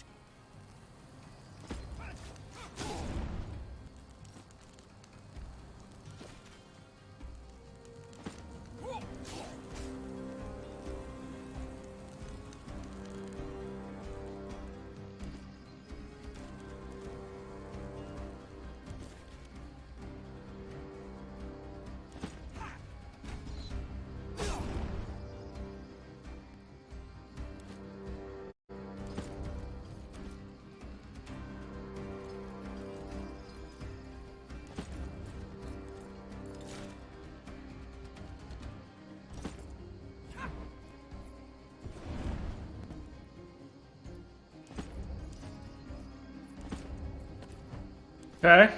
Okay.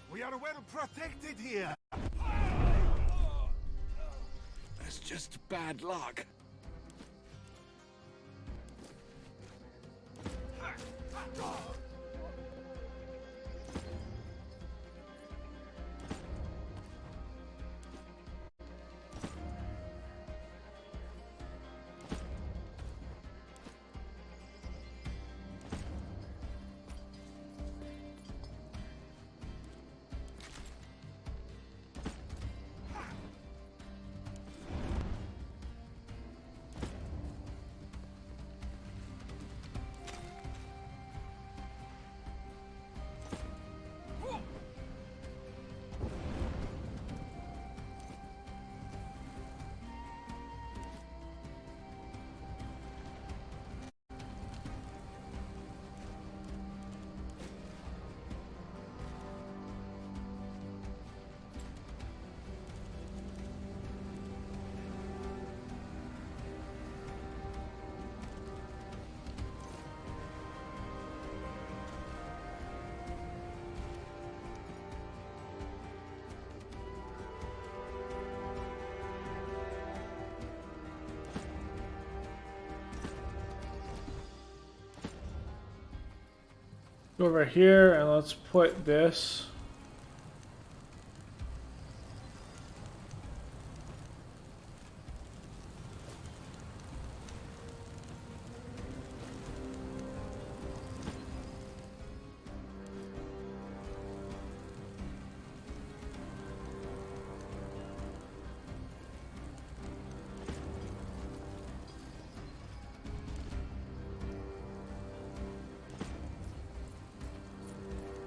We are well protected here. That's just bad luck. Go over here and let's put this.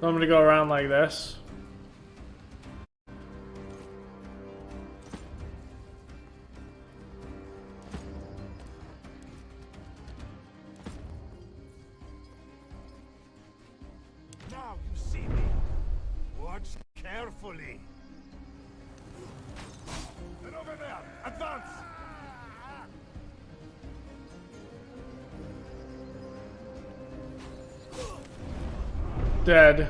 I'm gonna go around like this. Now you see me. Watch carefully. And over there, advance! Dead.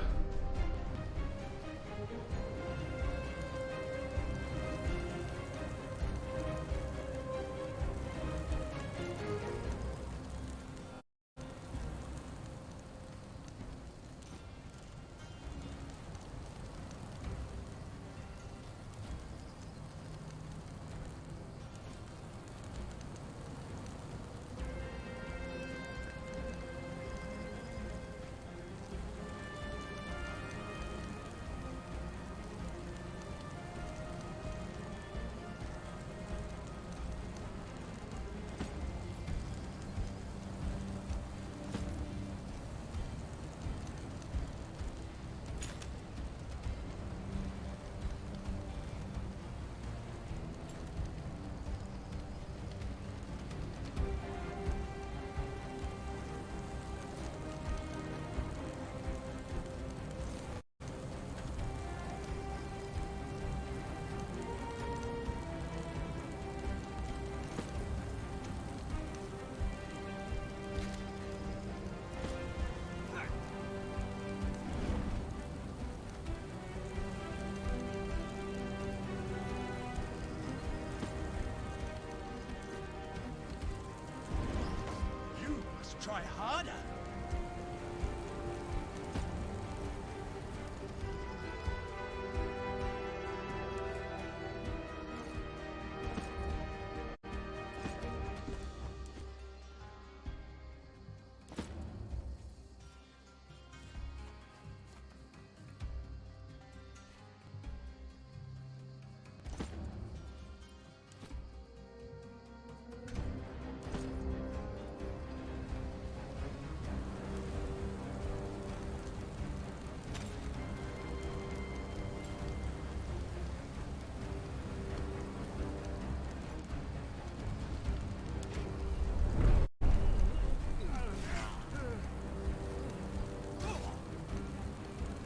Try harder.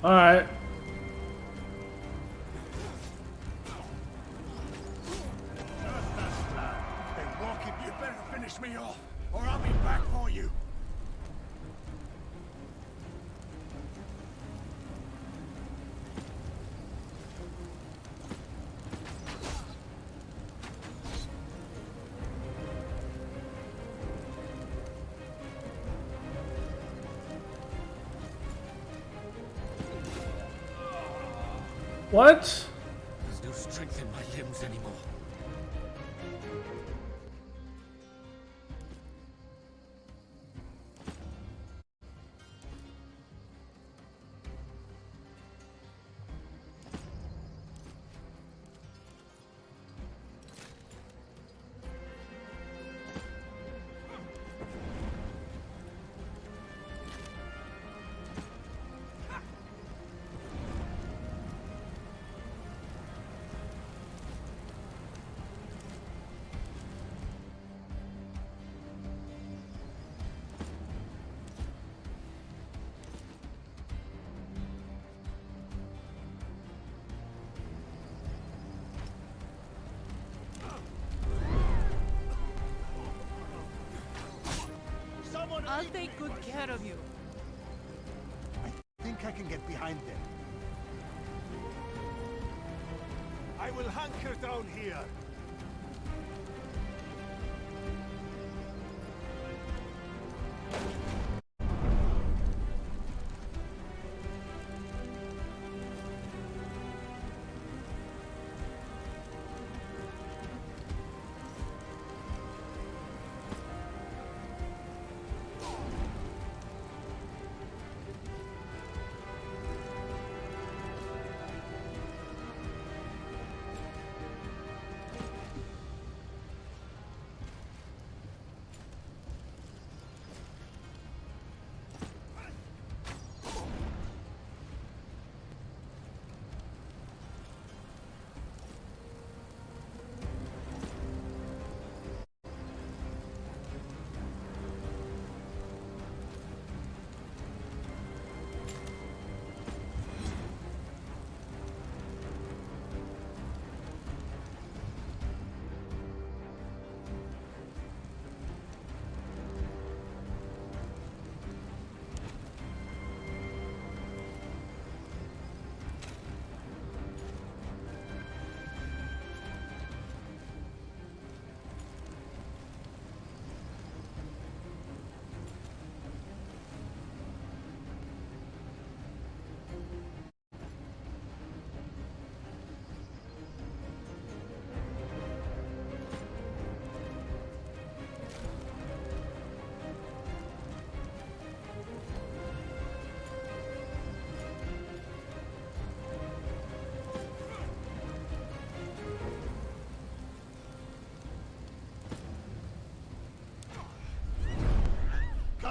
All right. Hey, Walker, you better finish me off, or I'll be back for you. What? There's no strength in my limbs anymore. I'll take good care of you. I think I can get behind them. I will hunker down here.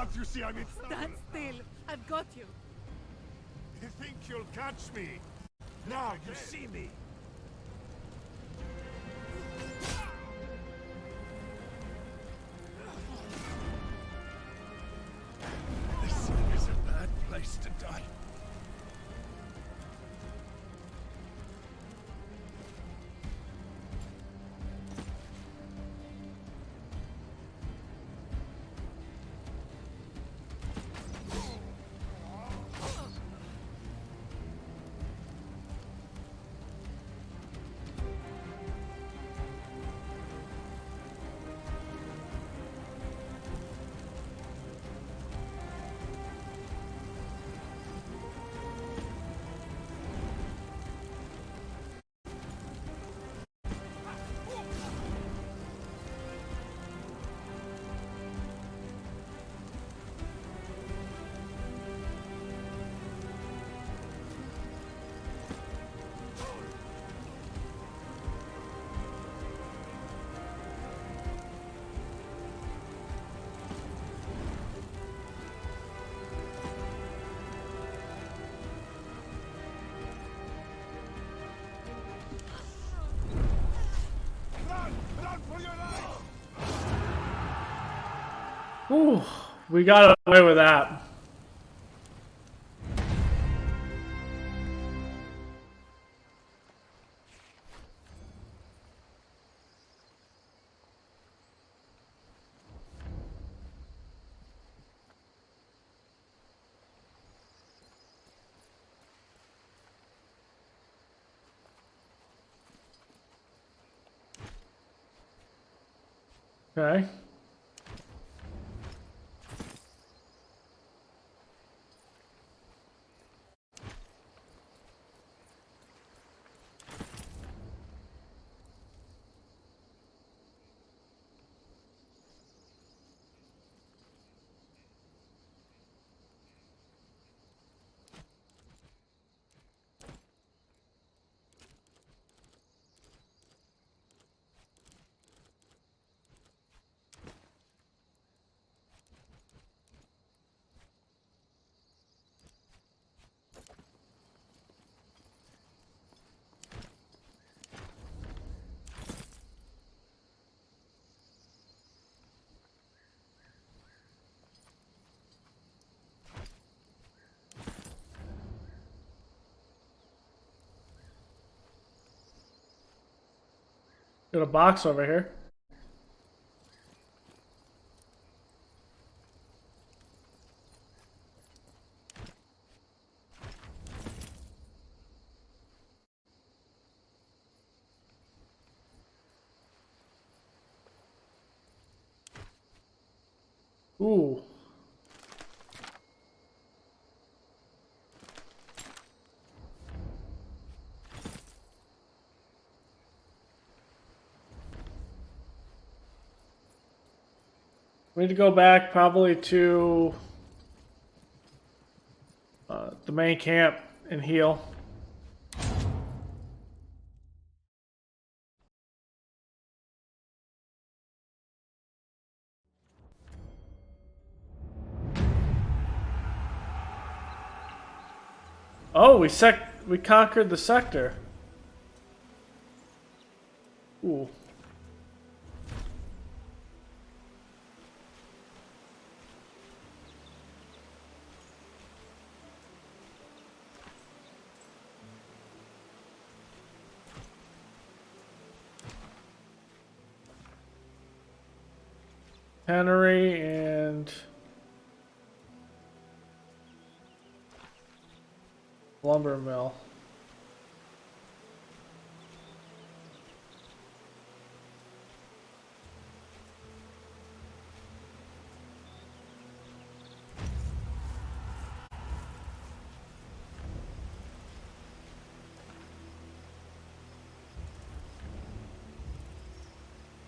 Can't you see I'm in trouble? Stand still. I've got you. You think you'll catch me? Now you see me. This is a bad place to die. Ooh, we got away with that. Okay. Got a box over here. Ooh. We need to go back probably to the main camp and heal. Oh, we conquered the sector. Ooh. Tannery and lumber mill.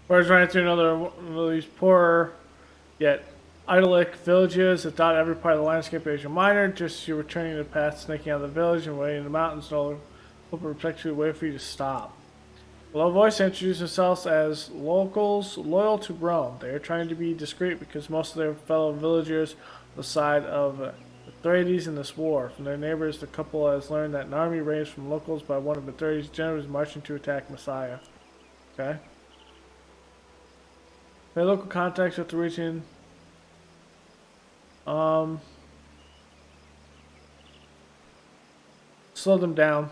Whereas running through another one of these poorer yet idyllic villages that dot every part of the landscape as you're minor, just you're returning the path, snaking out of the village and waiting in the mountains, and all hope to protect you, wait for you to stop. Low voice introduce themselves as locals loyal to Rome. They are trying to be discreet because most of their fellow villagers on the side of Mithridates in this war. From their neighbors, the couple has learned that an army raised from locals by one of Mithridates' generals is marching to attack Messiah. Okay. Their local contacts with the region. Slow them down.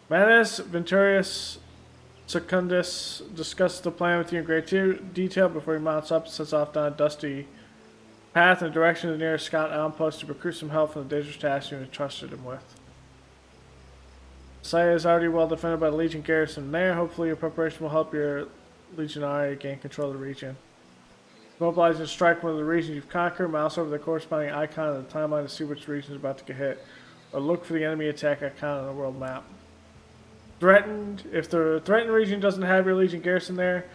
Manus Venturius Secundus discusses the plan with you in great detail before he mounts up and sets off down a dusty path in the direction of the nearest scout outpost to recruit some help from the dangerous task you entrusted him with. Saya is already well defended by the Legion garrison there. Hopefully your preparation will help your Legionary gain control of the region. Mobilize and strike one of the regions you've conquered. Mouse over the corresponding icon on the timeline to see which region is about to get hit. Or look for the enemy attack icon on the world map. Threatened. If the threatened region doesn't have your Legion garrison there,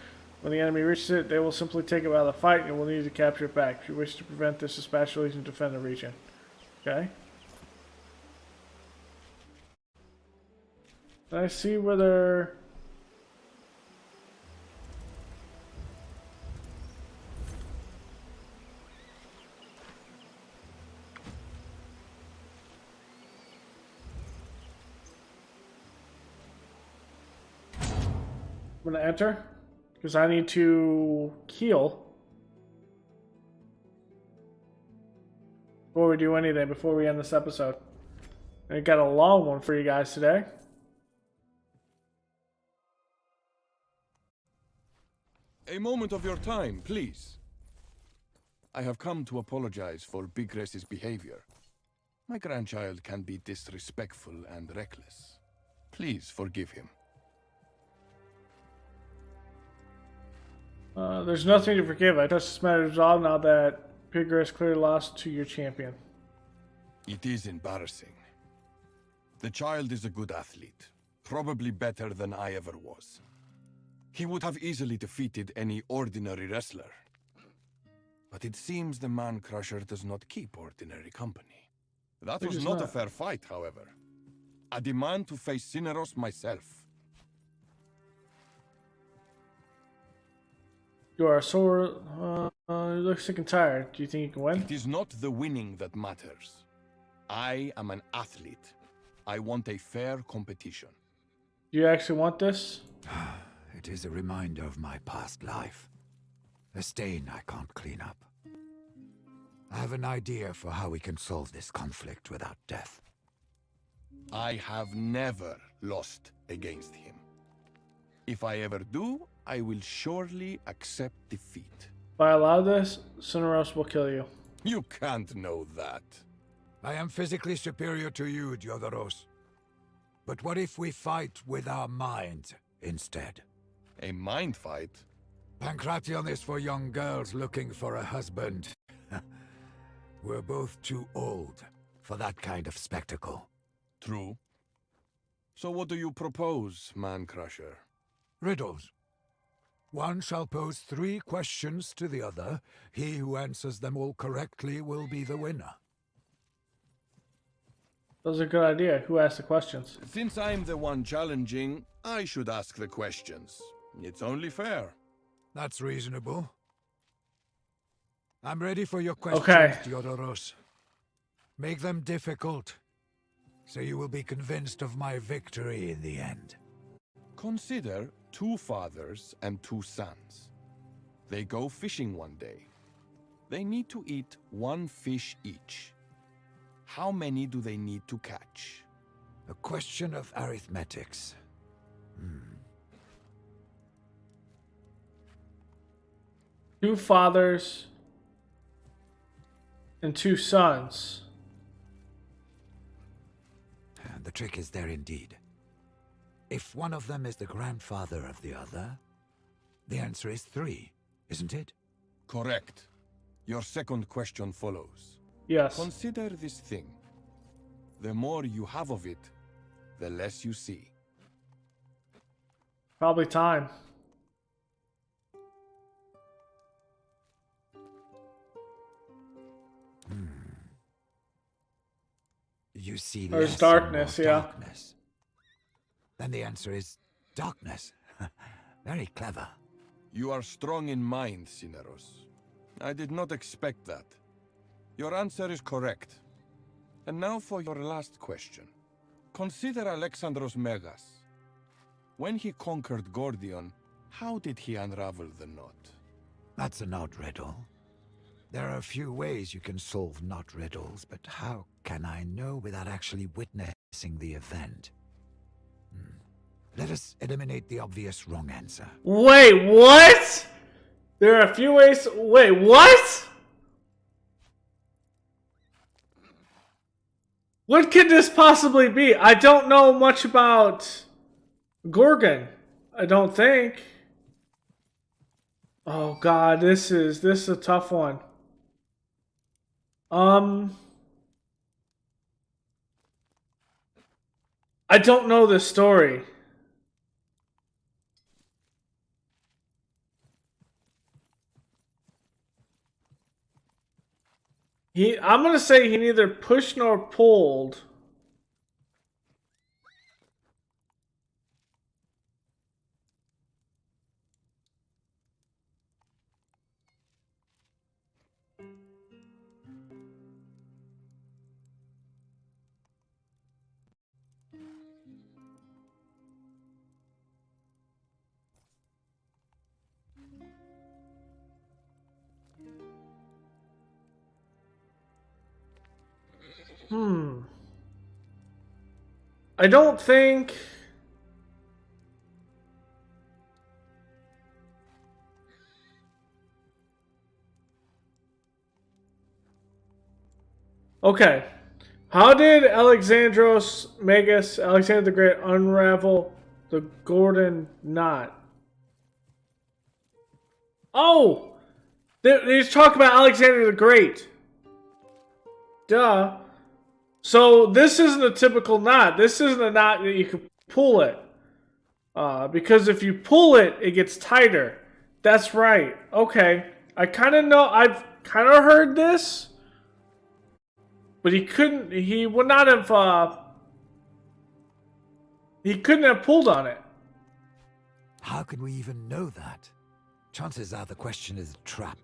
when the enemy reaches it, they will simply take it out of the fight and you will need to capture it back. If you wish to prevent this, dispatch your Legion to defend the region. Okay? I see where they're... I'm going to enter, because I need to heal before we do anything, before we end this episode. I got a long one for you guys today. A moment of your time, please. I have come to apologize for Bigres's behavior. My grandchild can be disrespectful and reckless. Please forgive him. There's nothing to forgive. I trust this matter is resolved now that Pigres clearly lost to your champion. It is embarrassing. The child is a good athlete, probably better than I ever was. He would have easily defeated any ordinary wrestler. But it seems the Man-Crusher does not keep ordinary company. That was not a fair fight, however. I demand to face Cineros myself. You are sore. You look sick and tired. Do you think you can win? It is not the winning that matters. I am an athlete. I want a fair competition. Do you actually want this? It is a reminder of my past life. A stain I can't clean up. I have an idea for how we can solve this conflict without death. I have never lost against him. If I ever do, I will surely accept defeat. If I allow this, Cineros will kill you. You can't know that. I am physically superior to you, Diodoros. But what if we fight with our minds instead? A mind fight? Pancration is for young girls looking for a husband. We're both too old for that kind of spectacle. True. So what do you propose, Man-Crusher? Riddles. One shall pose 3 questions to the other. He who answers them all correctly will be the winner. That's a good idea. Who asked the questions? Since I'm the one challenging, I should ask the questions. It's only fair. That's reasonable. I'm ready for your questions, okay. Diodoros. Make them difficult, so you will be convinced of my victory in the end. Consider 2 fathers and 2 sons. They go fishing one day. They need to eat 1 fish each. How many do they need to catch? A question of arithmetics. 2 fathers and 2 sons. The trick is there indeed. If one of them is the grandfather of the other, the answer is 3, isn't it? Correct. Your second question follows. Yes. Consider this thing. The more you have of it, the less you see. Probably time. you see There's less darkness, and more yeah. darkness. Then the answer is darkness. Very clever. You are strong in mind, Cineros. I did not expect that. Your answer is correct. And now for your last question. Consider Alexandros Megas. When he conquered Gordion, how did he unravel the knot? That's an odd riddle. There are a few ways you can solve knot riddles, but how can I know without actually witnessing the event? Let us eliminate the obvious wrong answer. Wait, what? There are a few ways. Wait, what? What could this possibly be? I don't know much about Gorgon. I don't think. Oh God, this is a tough one. I don't know this story. I'm gonna say he neither pushed nor pulled. I don't think. Okay. How did Alexander the Great, unravel the Gordian knot? Oh! He's talking about Alexander the Great. Duh. So this isn't a typical knot. This isn't a knot that you can pull it. Because if you pull it, it gets tighter. That's right. Okay. I kind of know. I've kind of heard this. But he would not have, he couldn't have pulled on it. How could we even know that? Chances are the question is a trap.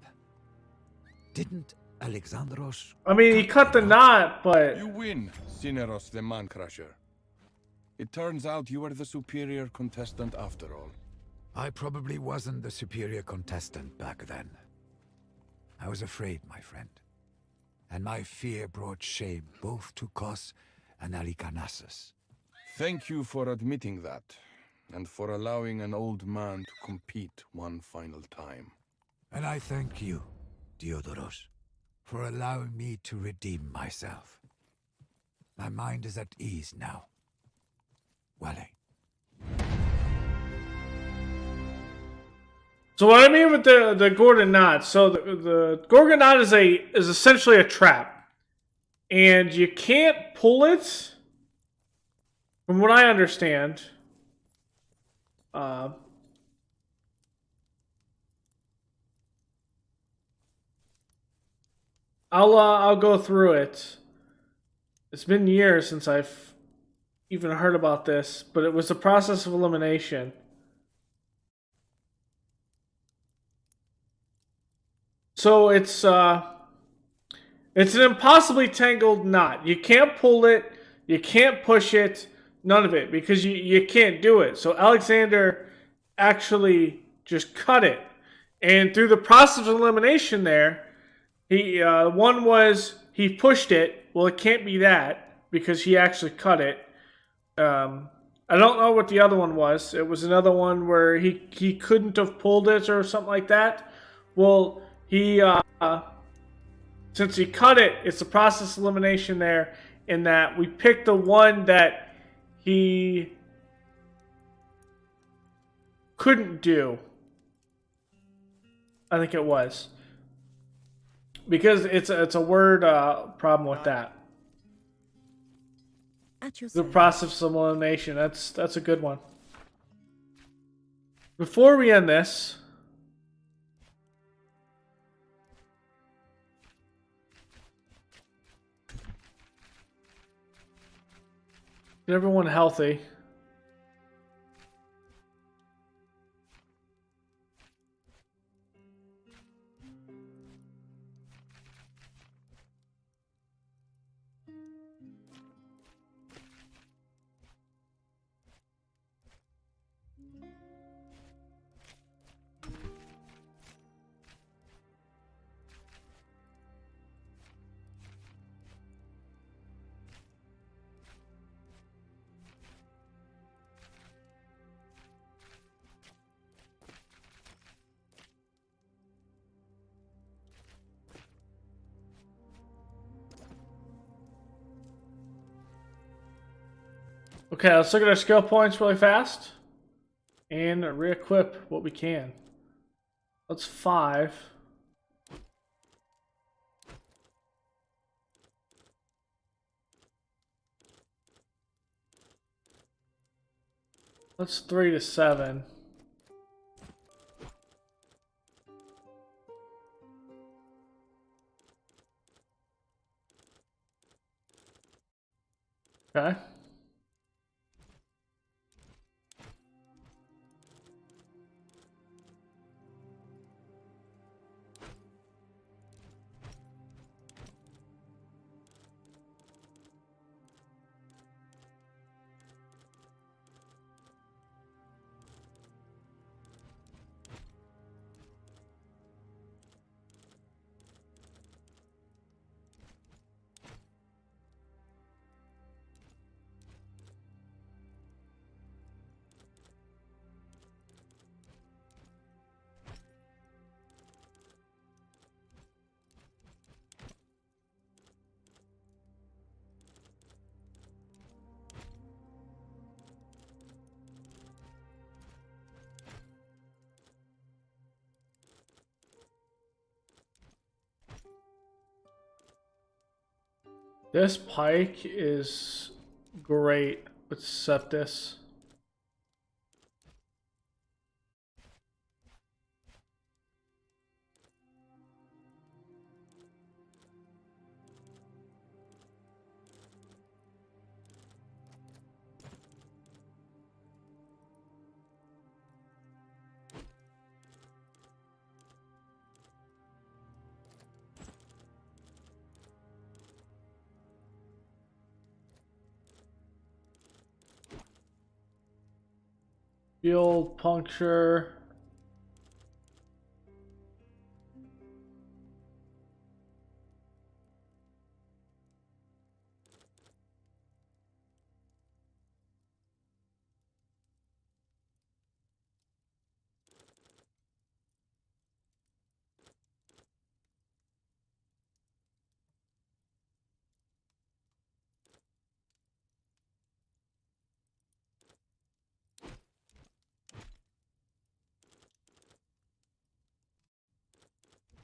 Didn't Alexandros... I mean, he cut the knot, but... You win, Cineros the Man Crusher. It turns out you were the superior contestant after all. I probably wasn't the superior contestant back then. I was afraid, my friend. And my fear brought shame both to Kos and Halicarnassus. Thank you for admitting that, and for allowing an old man to compete one final time. And I thank you, Diodoros, for allowing me to redeem myself. My mind is at ease now. Wale. So what I mean with the Gordian knot, so the Gordian knot is essentially a trap, and you can't pull it. From what I understand, I'll go through it. It's been years since I've even heard about this, but it was the process of elimination. So it's an impossibly tangled knot. You can't pull it, you can't push it, none of it, because you can't do it. So Alexander actually just cut it. And through the process of elimination there, one was he pushed it. Well, it can't be that because he actually cut it. I don't know what the other one was. It was another one where he couldn't have pulled it or something like that. Well, since he cut it, it's the process of elimination there, in that we picked the one that he couldn't do. I think it was. Because it's a word problem with that. The process of elimination. That's a good one. Before we end this, Get everyone healthy. Okay, let's look at our skill points really fast and re-equip what we can. That's 5. That's 3 to 7. Okay. This pike is great with Septus. Field puncture.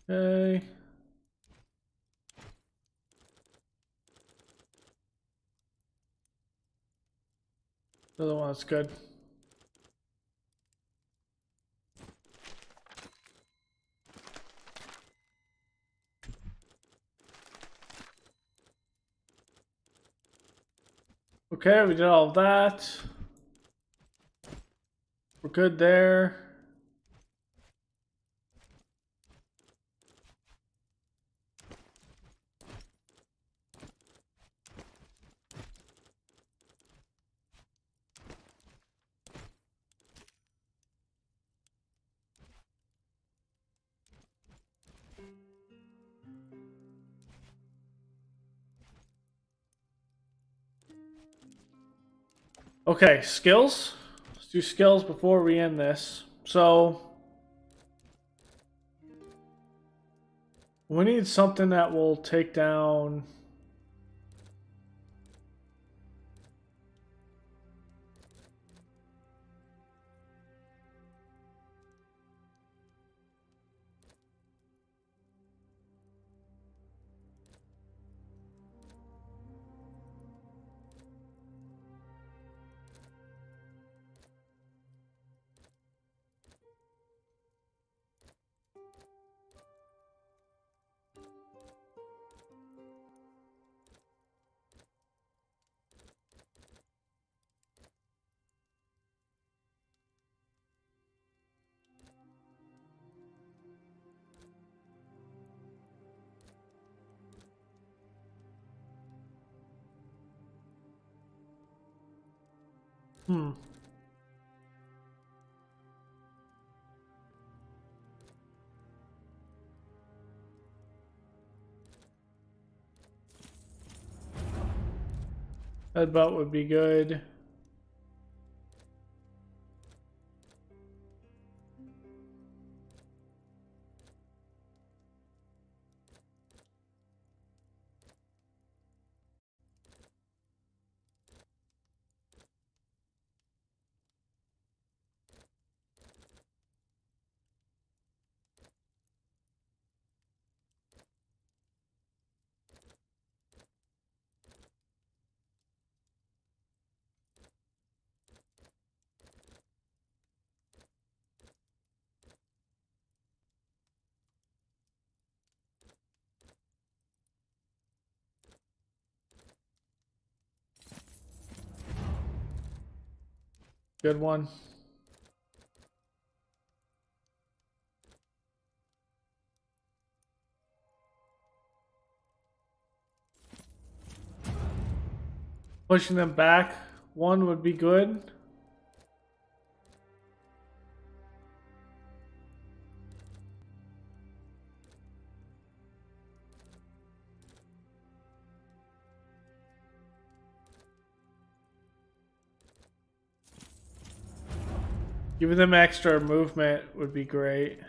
Okay. The other one's good. Okay, we did all of that. We're good there. Okay, skills. Let's do skills before we end this. So we need something that will take down. Headbutt would be good. Good one. Pushing them back, one would be good. Giving them extra movement would be great.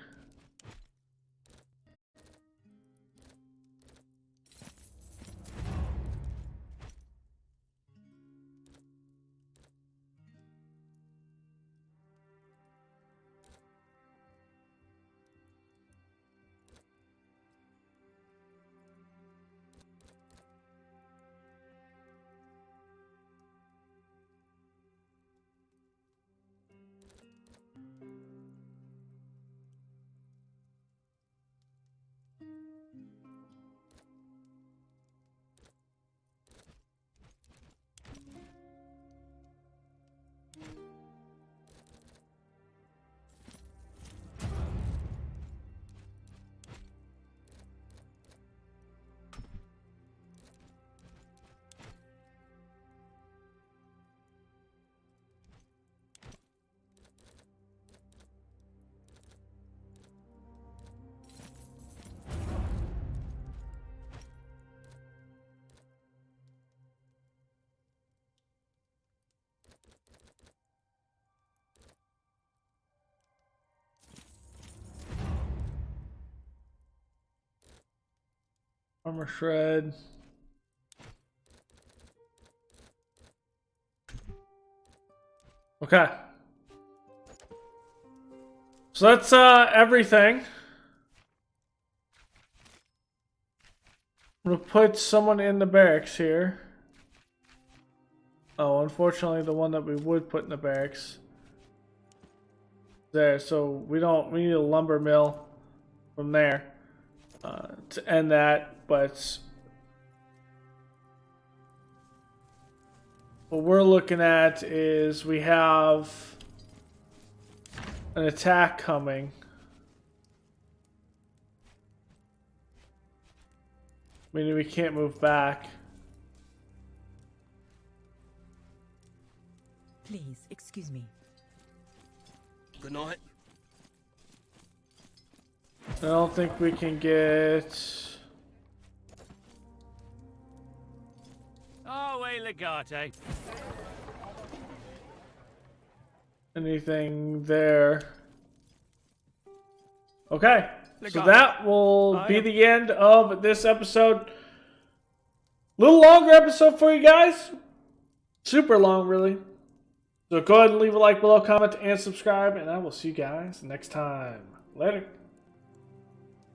Armor shred. Okay. So that's everything. I'm gonna put someone in the barracks here. Oh, unfortunately the one that we would put in the barracks. There, so we need a lumber mill from there to end that, but what we're looking at is we have an attack coming. Meaning we can't move back. Please, excuse me. Good night. I don't think we can get... Oh, way legate. anything there. Okay, so that will be the end of this episode. Little longer episode for you guys. Super long, really. So go ahead and leave a like below, comment, and subscribe, and I will see you guys next time. Later.